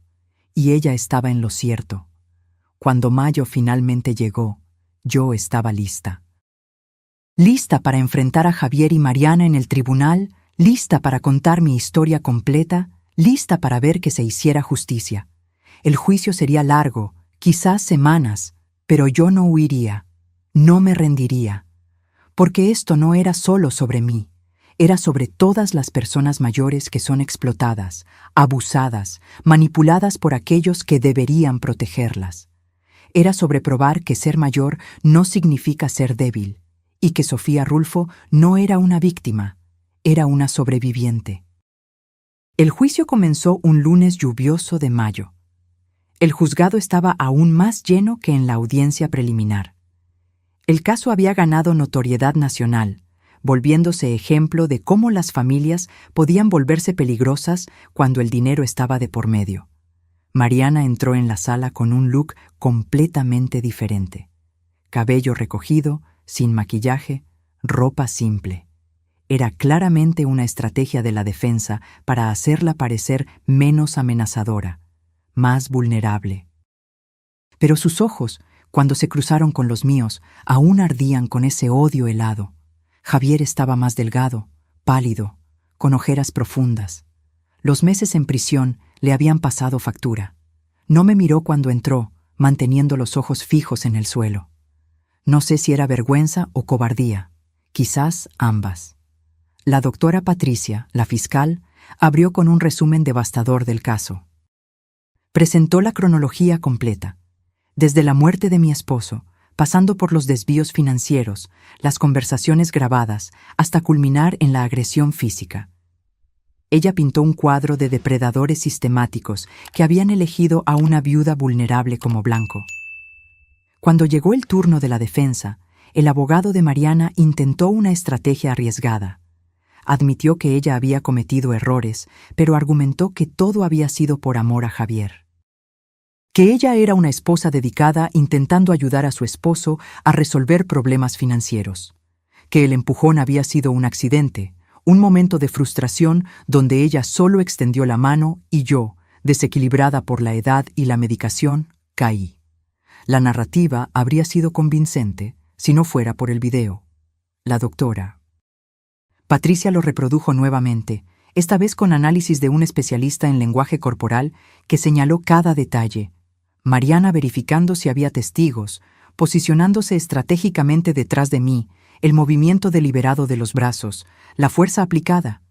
y ella estaba en lo cierto. Cuando mayo finalmente llegó, yo estaba lista. Lista para enfrentar a Javier y Mariana en el tribunal, lista para contar mi historia completa, lista para ver que se hiciera justicia. El juicio sería largo, quizás semanas, pero yo no huiría, no me rendiría. Porque esto no era solo sobre mí, era sobre todas las personas mayores que son explotadas, abusadas, manipuladas por aquellos que deberían protegerlas. Era sobre probar que ser mayor no significa ser débil, y que Sofía Rulfo no era una víctima, era una sobreviviente. El juicio comenzó un lunes lluvioso de mayo. El juzgado estaba aún más lleno que en la audiencia preliminar. El caso había ganado notoriedad nacional, volviéndose ejemplo de cómo las familias podían volverse peligrosas cuando el dinero estaba de por medio. Mariana entró en la sala con un look completamente diferente. Cabello recogido, sin maquillaje, ropa simple. Era claramente una estrategia de la defensa para hacerla parecer menos amenazadora, más vulnerable. Pero sus ojos, cuando se cruzaron con los míos, aún ardían con ese odio helado. Javier estaba más delgado, pálido, con ojeras profundas. Los meses en prisión le habían pasado factura. No me miró cuando entró, manteniendo los ojos fijos en el suelo. No sé si era vergüenza o cobardía, quizás ambas. La doctora Patricia, la fiscal, abrió con un resumen devastador del caso. Presentó la cronología completa, desde la muerte de mi esposo, pasando por los desvíos financieros, las conversaciones grabadas, hasta culminar en la agresión física. Ella pintó un cuadro de depredadores sistemáticos que habían elegido a una viuda vulnerable como blanco. Cuando llegó el turno de la defensa, el abogado de Mariana intentó una estrategia arriesgada. Admitió que ella había cometido errores, pero argumentó que todo había sido por amor a Javier. Que ella era una esposa dedicada intentando ayudar a su esposo a resolver problemas financieros. Que el empujón había sido un accidente, un momento de frustración donde ella solo extendió la mano y yo, desequilibrada por la edad y la medicación, caí. La narrativa habría sido convincente si no fuera por el video. La doctora Patricia lo reprodujo nuevamente, esta vez con análisis de un especialista en lenguaje corporal que señaló cada detalle. Mariana verificando si había testigos, posicionándose estratégicamente detrás de mí, el movimiento deliberado de los brazos, la fuerza aplicada.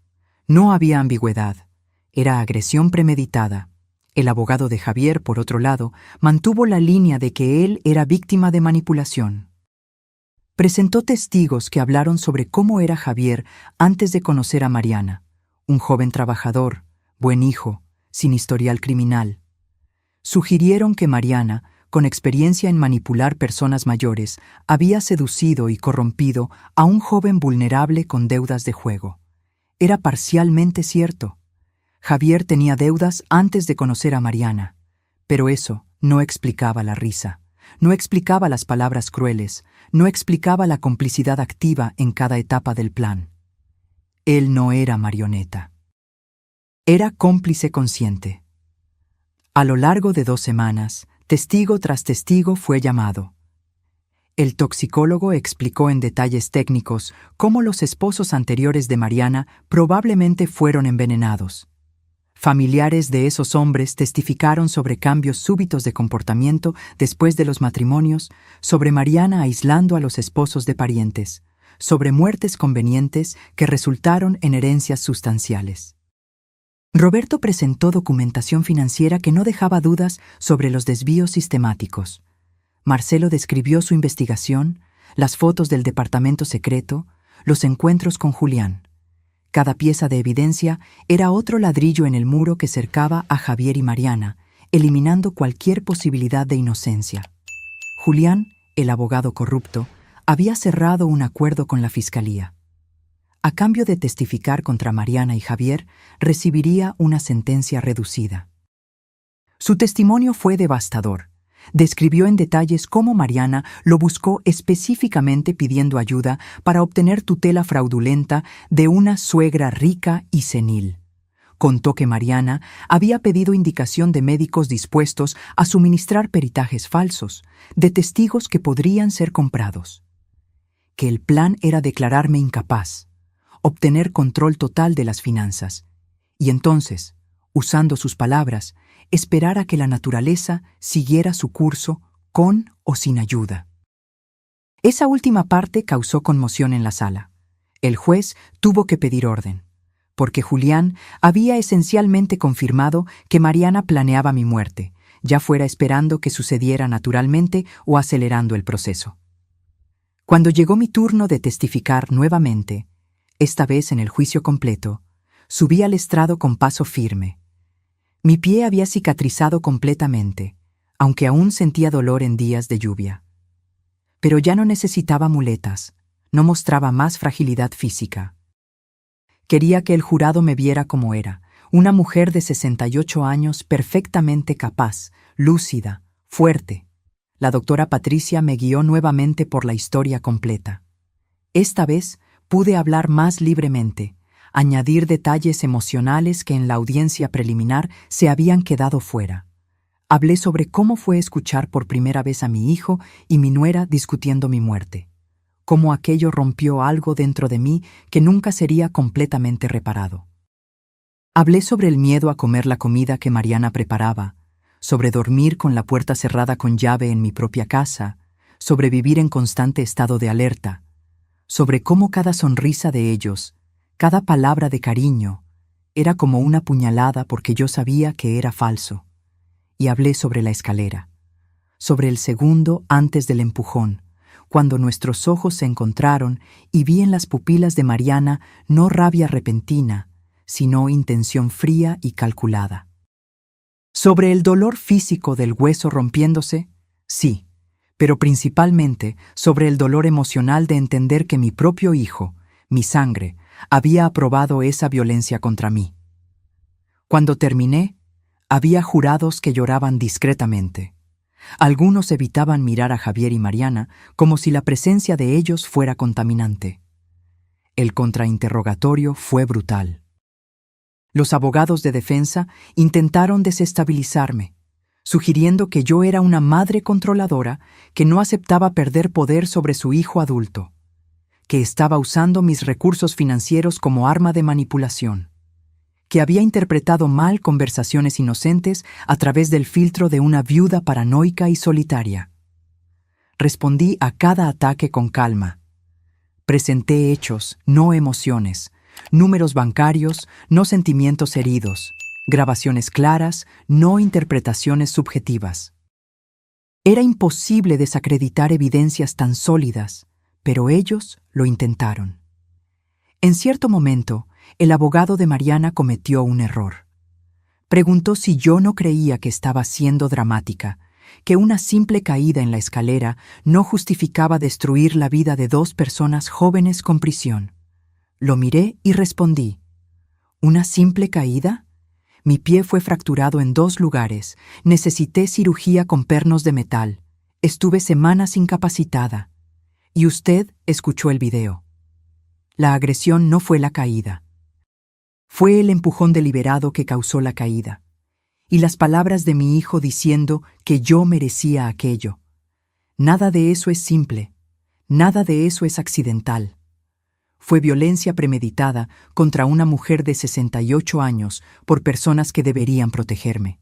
No había ambigüedad. Era agresión premeditada. El abogado de Javier, por otro lado, mantuvo la línea de que él era víctima de manipulación. Presentó testigos que hablaron sobre cómo era Javier antes de conocer a Mariana, un joven trabajador, buen hijo, sin historial criminal. Sugirieron que Mariana, con experiencia en manipular personas mayores, había seducido y corrompido a un joven vulnerable con deudas de juego. Era parcialmente cierto. Javier tenía deudas antes de conocer a Mariana, pero eso no explicaba la risa, no explicaba las palabras crueles, no explicaba la complicidad activa en cada etapa del plan. Él no era marioneta. Era cómplice consciente. A lo largo de 2 semanas, testigo tras testigo fue llamado. El toxicólogo explicó en detalles técnicos cómo los esposos anteriores de Mariana probablemente fueron envenenados. Familiares de esos hombres testificaron sobre cambios súbitos de comportamiento después de los matrimonios, sobre Mariana aislando a los esposos de parientes, sobre muertes convenientes que resultaron en herencias sustanciales. Roberto presentó documentación financiera que no dejaba dudas sobre los desvíos sistemáticos. Marcelo describió su investigación, las fotos del departamento secreto, los encuentros con Julián. Cada pieza de evidencia era otro ladrillo en el muro que cercaba a Javier y Mariana, eliminando cualquier posibilidad de inocencia. Julián, el abogado corrupto, había cerrado un acuerdo con la fiscalía. A cambio de testificar contra Mariana y Javier, recibiría una sentencia reducida. Su testimonio fue devastador. Describió en detalles cómo Mariana lo buscó específicamente pidiendo ayuda para obtener tutela fraudulenta de una suegra rica y senil. Contó que Mariana había pedido indicación de médicos dispuestos a suministrar peritajes falsos, de testigos que podrían ser comprados. Que el plan era declararme incapaz, obtener control total de las finanzas, y entonces, usando sus palabras, esperar a que la naturaleza siguiera su curso con o sin ayuda. Esa última parte causó conmoción en la sala. El juez tuvo que pedir orden, porque Julián había esencialmente confirmado que Mariana planeaba mi muerte, ya fuera esperando que sucediera naturalmente o acelerando el proceso. Cuando llegó mi turno de testificar nuevamente, esta vez en el juicio completo, subí al estrado con paso firme. Mi pie había cicatrizado completamente, aunque aún sentía dolor en días de lluvia. Pero ya no necesitaba muletas, no mostraba más fragilidad física. Quería que el jurado me viera como era, una mujer de 68 años perfectamente capaz, lúcida, fuerte. La doctora Patricia me guió nuevamente por la historia completa. Esta vez pude hablar más libremente, añadir detalles emocionales que en la audiencia preliminar se habían quedado fuera. Hablé sobre cómo fue escuchar por primera vez a mi hijo y mi nuera discutiendo mi muerte, cómo aquello rompió algo dentro de mí que nunca sería completamente reparado. Hablé sobre el miedo a comer la comida que Mariana preparaba, sobre dormir con la puerta cerrada con llave en mi propia casa, sobre vivir en constante estado de alerta, sobre cómo cada sonrisa de ellos, cada palabra de cariño, era como una puñalada porque yo sabía que era falso. Y hablé sobre la escalera, sobre el segundo antes del empujón, cuando nuestros ojos se encontraron y vi en las pupilas de Mariana no rabia repentina, sino intención fría y calculada. Sobre el dolor físico del hueso rompiéndose, sí, pero principalmente sobre el dolor emocional de entender que mi propio hijo, mi sangre, había aprobado esa violencia contra mí. Cuando terminé, había jurados que lloraban discretamente. Algunos evitaban mirar a Javier y Mariana como si la presencia de ellos fuera contaminante. El contrainterrogatorio fue brutal. Los abogados de defensa intentaron desestabilizarme, sugiriendo que yo era una madre controladora que no aceptaba perder poder sobre su hijo adulto, que estaba usando mis recursos financieros como arma de manipulación, que había interpretado mal conversaciones inocentes a través del filtro de una viuda paranoica y solitaria. Respondí a cada ataque con calma. Presenté hechos, no emociones, números bancarios, no sentimientos heridos, grabaciones claras, no interpretaciones subjetivas. Era imposible desacreditar evidencias tan sólidas, pero ellos lo intentaron. En cierto momento, el abogado de Mariana cometió un error. Preguntó si yo no creía que estaba siendo dramática, que una simple caída en la escalera no justificaba destruir la vida de 2 personas jóvenes con prisión. Lo miré y respondí: ¿una simple caída? Mi pie fue fracturado en 2 lugares, necesité cirugía con pernos de metal, estuve semanas incapacitada. Y usted escuchó el video. La agresión no fue la caída. Fue el empujón deliberado que causó la caída. Y las palabras de mi hijo diciendo que yo merecía aquello. Nada de eso es simple, nada de eso es accidental. Fue violencia premeditada contra una mujer de 68 años por personas que deberían protegerme.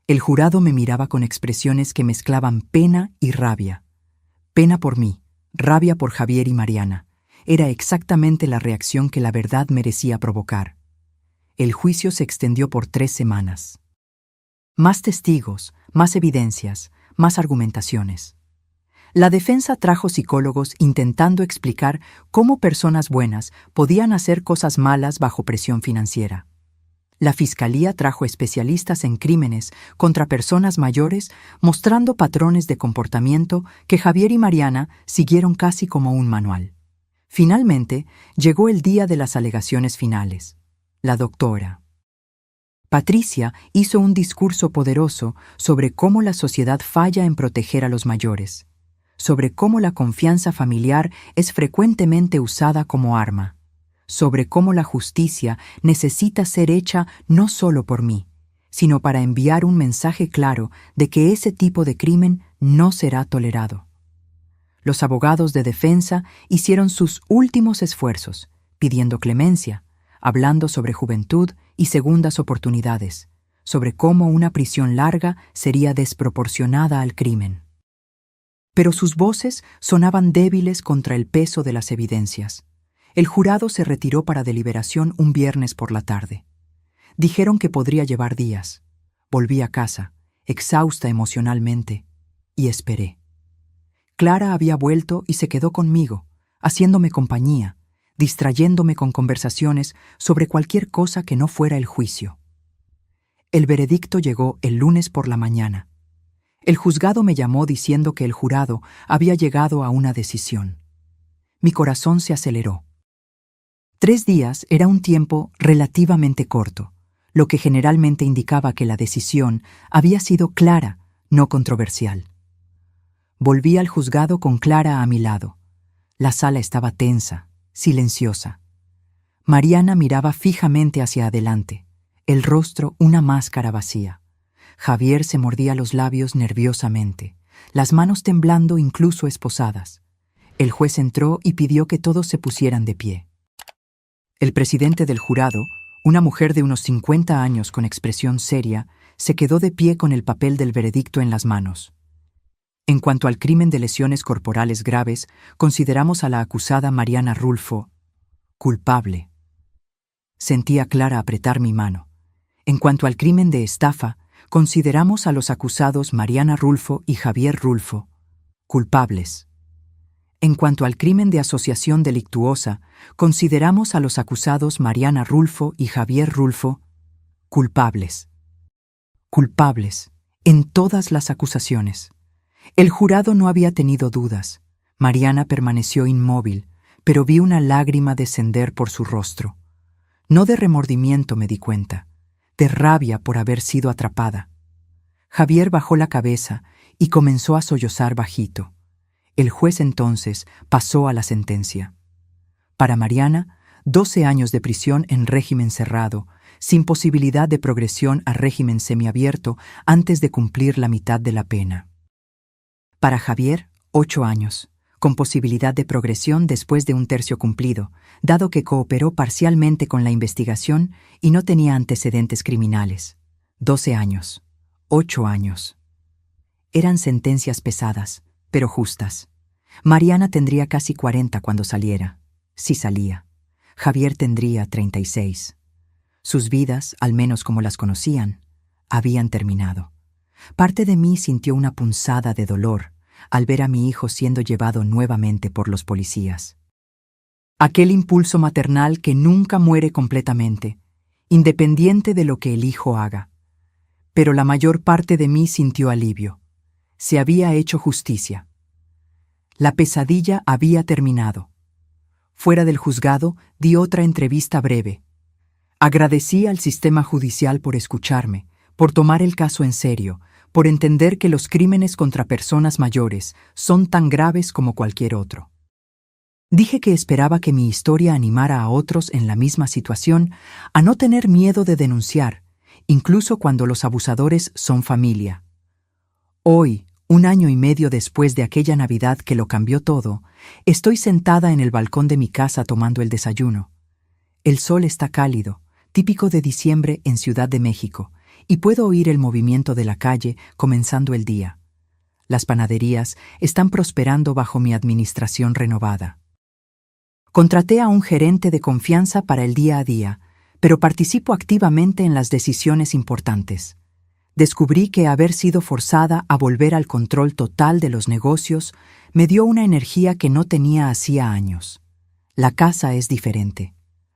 El jurado me miraba con expresiones que mezclaban pena y rabia. Pena por mí, rabia por Javier y Mariana. Era exactamente la reacción que la verdad merecía provocar. El juicio se extendió por 3 semanas. Más testigos, más evidencias, más argumentaciones. La defensa trajo psicólogos intentando explicar cómo personas buenas podían hacer cosas malas bajo presión financiera. La fiscalía trajo especialistas en crímenes contra personas mayores mostrando patrones de comportamiento que Javier y Mariana siguieron casi como un manual. Finalmente, llegó el día de las alegaciones finales. La doctora Patricia hizo un discurso poderoso sobre cómo la sociedad falla en proteger a los mayores, sobre cómo la confianza familiar es frecuentemente usada como arma, sobre cómo la justicia necesita ser hecha no solo por mí, sino para enviar un mensaje claro de que ese tipo de crimen no será tolerado. Los abogados de defensa hicieron sus últimos esfuerzos, pidiendo clemencia, hablando sobre juventud y segundas oportunidades, sobre cómo una prisión larga sería desproporcionada al crimen. Pero sus voces sonaban débiles contra el peso de las evidencias. El jurado se retiró para deliberación un viernes por la tarde. Dijeron que podría llevar días. Volví a casa, exhausta emocionalmente, y esperé. Clara había vuelto y se quedó conmigo, haciéndome compañía, distrayéndome con conversaciones sobre cualquier cosa que no fuera el juicio. El veredicto llegó el lunes por la mañana. El juzgado me llamó diciendo que el jurado había llegado a una decisión. Mi corazón se aceleró. 3 días era un tiempo relativamente corto, lo que generalmente indicaba que la decisión había sido clara, no controversial. Volví al juzgado con Clara a mi lado. La sala estaba tensa, silenciosa. Mariana miraba fijamente hacia adelante, el rostro una máscara vacía. Javier se mordía los labios nerviosamente, las manos temblando incluso esposadas. El juez entró y pidió que todos se pusieran de pie. El presidente del jurado, una mujer de unos 50 años con expresión seria, se quedó de pie con el papel del veredicto en las manos. En cuanto al crimen de lesiones corporales graves, consideramos a la acusada Mariana Rulfo culpable. Sentí a Clara apretar mi mano. En cuanto al crimen de estafa, consideramos a los acusados Mariana Rulfo y Javier Rulfo culpables. En cuanto al crimen de asociación delictuosa, consideramos a los acusados Mariana Rulfo y Javier Rulfo culpables. Culpables, en todas las acusaciones. El jurado no había tenido dudas. Mariana permaneció inmóvil, pero vi una lágrima descender por su rostro. No de remordimiento me di cuenta, de rabia por haber sido atrapada. Javier bajó la cabeza y comenzó a sollozar bajito. El juez entonces pasó a la sentencia. Para Mariana, 12 años de prisión en régimen cerrado, sin posibilidad de progresión a régimen semiabierto antes de cumplir la mitad de la pena. Para Javier, 8 años, con posibilidad de progresión después de 1/3 cumplido, dado que cooperó parcialmente con la investigación y no tenía antecedentes criminales. 12 años, 8 años. Eran sentencias pesadas, pero justas. Mariana tendría casi 40 cuando saliera, si salía. Javier tendría 36. Sus vidas, al menos como las conocían, habían terminado. Parte de mí sintió una punzada de dolor al ver a mi hijo siendo llevado nuevamente por los policías. Aquel impulso maternal que nunca muere completamente, independiente de lo que el hijo haga. Pero la mayor parte de mí sintió alivio. Se había hecho justicia. La pesadilla había terminado. Fuera del juzgado, di otra entrevista breve. Agradecí al sistema judicial por escucharme, por tomar el caso en serio, por entender que los crímenes contra personas mayores son tan graves como cualquier otro. Dije que esperaba que mi historia animara a otros en la misma situación a no tener miedo de denunciar, incluso cuando los abusadores son familia. Hoy, 1 año y medio después de aquella Navidad que lo cambió todo, estoy sentada en el balcón de mi casa tomando el desayuno. El sol está cálido, típico de diciembre en Ciudad de México, y puedo oír el movimiento de la calle comenzando el día. Las panaderías están prosperando bajo mi administración renovada. Contraté a un gerente de confianza para el día a día, pero participo activamente en las decisiones importantes. Descubrí que haber sido forzada a volver al control total de los negocios me dio una energía que no tenía hacía años. La casa es diferente,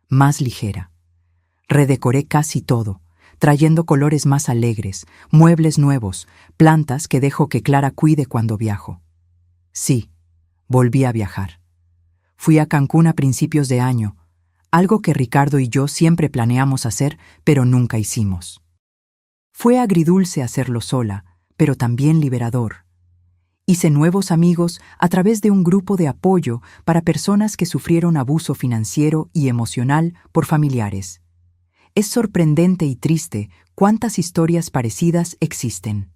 más ligera. Redecoré casi todo, trayendo colores más alegres, muebles nuevos, plantas que dejo que Clara cuide cuando viajo. Sí, volví a viajar. Fui a Cancún a principios de año, algo que Ricardo y yo siempre planeamos hacer, pero nunca hicimos. Fue agridulce hacerlo sola, pero también liberador. Hice nuevos amigos a través de un grupo de apoyo para personas que sufrieron abuso financiero y emocional por familiares. Es sorprendente y triste cuántas historias parecidas existen.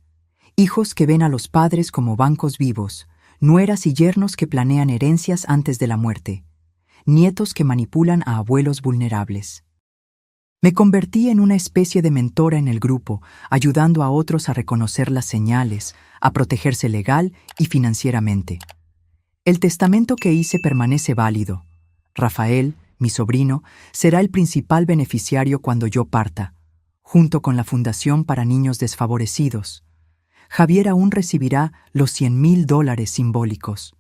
Hijos que ven a los padres como bancos vivos, nueras y yernos que planean herencias antes de la muerte, nietos que manipulan a abuelos vulnerables. Me convertí en una especie de mentora en el grupo, ayudando a otros a reconocer las señales, a protegerse legal y financieramente. El testamento que hice permanece válido. Rafael, mi sobrino, será el principal beneficiario cuando yo parta, junto con la Fundación para Niños Desfavorecidos. Javier aún recibirá los $100,000 simbólicos.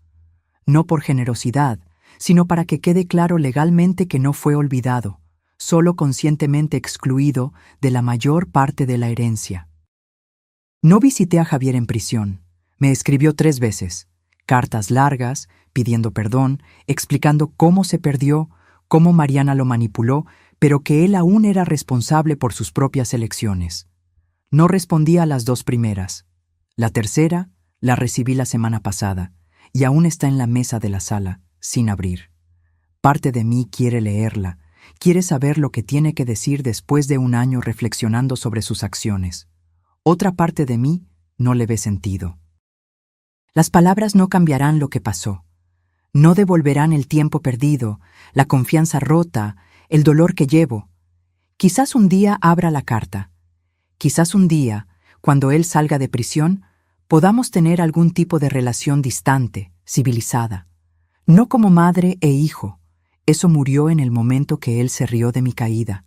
No por generosidad, sino para que quede claro legalmente que no fue olvidado, solo conscientemente excluido de la mayor parte de la herencia. No visité a Javier en prisión. Me escribió 3 veces, cartas largas, pidiendo perdón, explicando cómo se perdió, cómo Mariana lo manipuló, pero que él aún era responsable por sus propias elecciones. No respondí a las 2 primeras. La tercera la recibí la semana pasada, y aún está en la mesa de la sala, sin abrir. Parte de mí quiere leerla, quiere saber lo que tiene que decir después de 1 año reflexionando sobre sus acciones. Otra parte de mí no le ve sentido. Las palabras no cambiarán lo que pasó. No devolverán el tiempo perdido, la confianza rota, el dolor que llevo. Quizás un día abra la carta. Quizás un día, cuando él salga de prisión, podamos tener algún tipo de relación distante, civilizada. No como madre e hijo. Eso murió en el momento que él se rió de mi caída.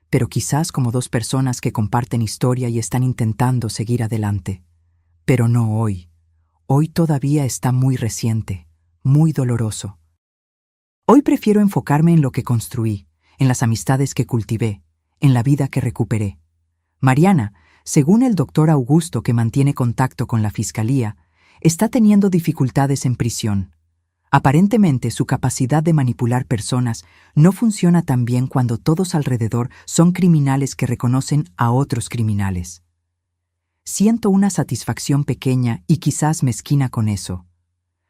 Pero quizás como 2 personas que comparten historia y están intentando seguir adelante. Pero no hoy. Hoy todavía está muy reciente, muy doloroso. Hoy prefiero enfocarme en lo que construí, en las amistades que cultivé, en la vida que recuperé. Mariana, según el doctor Augusto que mantiene contacto con la fiscalía, está teniendo dificultades en prisión. Aparentemente su capacidad de manipular personas no funciona tan bien cuando todos alrededor son criminales que reconocen a otros criminales. Siento una satisfacción pequeña y quizás mezquina con eso.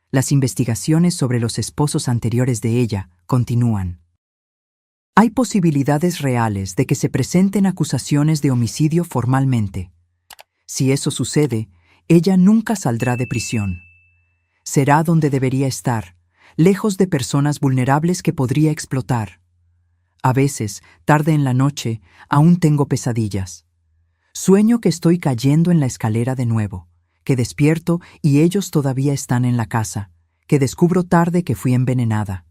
Las investigaciones sobre los esposos anteriores de ella continúan. Hay posibilidades reales de que se presenten acusaciones de homicidio formalmente. Si eso sucede, ella nunca saldrá de prisión. Será donde debería estar, lejos de personas vulnerables que podría explotar. A veces, tarde en la noche, aún tengo pesadillas. Sueño que estoy cayendo en la escalera de nuevo, que despierto y ellos todavía están en la casa, que descubro tarde que fui envenenada.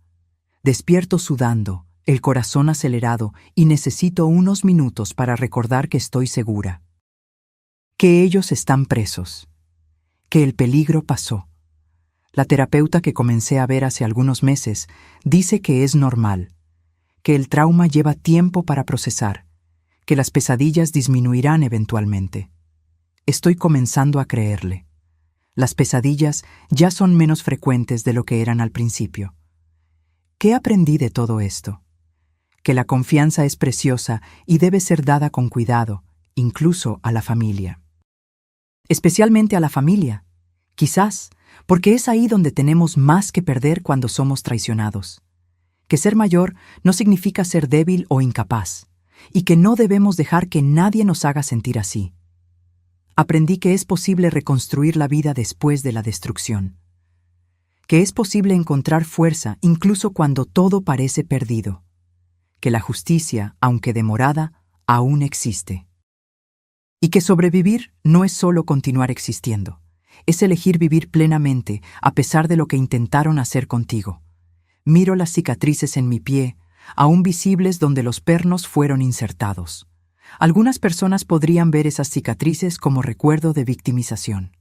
Despierto sudando, el corazón acelerado y necesito unos minutos para recordar que estoy segura. Que ellos están presos. Que el peligro pasó. La terapeuta que comencé a ver hace algunos meses dice que es normal, que el trauma lleva tiempo para procesar, que las pesadillas disminuirán eventualmente. Estoy comenzando a creerle. Las pesadillas ya son menos frecuentes de lo que eran al principio. ¿Qué aprendí de todo esto? Que la confianza es preciosa y debe ser dada con cuidado, incluso a la familia. Especialmente a la familia, quizás, porque es ahí donde tenemos más que perder cuando somos traicionados. Que ser mayor no significa ser débil o incapaz, y que no debemos dejar que nadie nos haga sentir así. Aprendí que es posible reconstruir la vida después de la destrucción. Que es posible encontrar fuerza incluso cuando todo parece perdido. Que la justicia, aunque demorada, aún existe. Y que sobrevivir no es solo continuar existiendo, es elegir vivir plenamente a pesar de lo que intentaron hacer contigo. Miro las cicatrices en mi pie, aún visibles donde los pernos fueron insertados. Algunas personas podrían ver esas cicatrices como recuerdo de victimización.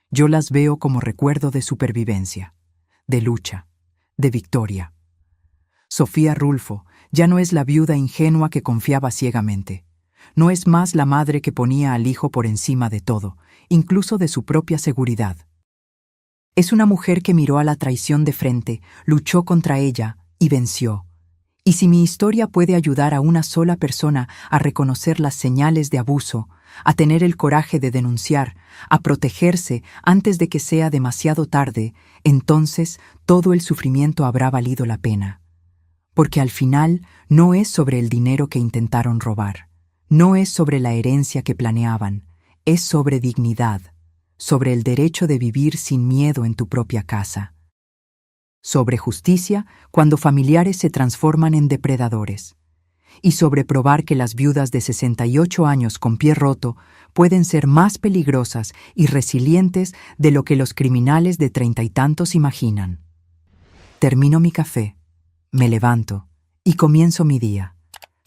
Yo las veo como recuerdo de supervivencia, de lucha, de victoria. Sofía Rulfo ya no es la viuda ingenua que confiaba ciegamente. No es más la madre que ponía al hijo por encima de todo, incluso de su propia seguridad. Es una mujer que miró a la traición de frente, luchó contra ella y venció. Y si mi historia puede ayudar a una sola persona a reconocer las señales de abuso, a tener el coraje de denunciar, a protegerse antes de que sea demasiado tarde, entonces todo el sufrimiento habrá valido la pena. Porque al final no es sobre el dinero que intentaron robar, no es sobre la herencia que planeaban, es sobre dignidad, sobre el derecho de vivir sin miedo en tu propia casa. Sobre justicia cuando familiares se transforman en depredadores. Y sobre probar que las viudas de 68 años con pie roto pueden ser más peligrosas y resilientes de lo que los criminales de 30 y tantos imaginan. Termino mi café, me levanto y comienzo mi día.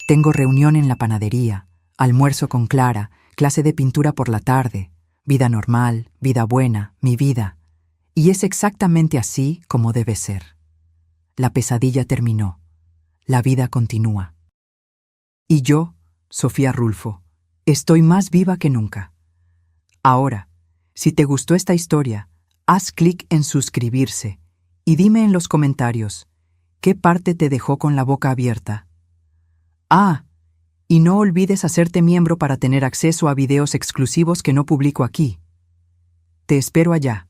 Tengo reunión en la panadería, almuerzo con Clara, clase de pintura por la tarde, vida normal, vida buena, mi vida. Y es exactamente así como debe ser. La pesadilla terminó. La vida continúa. Y yo, Sofía Rulfo, estoy más viva que nunca. Ahora, si te gustó esta historia, haz clic en suscribirse y dime en los comentarios, ¿qué parte te dejó con la boca abierta? Ah, y no olvides hacerte miembro para tener acceso a videos exclusivos que no publico aquí. Te espero allá.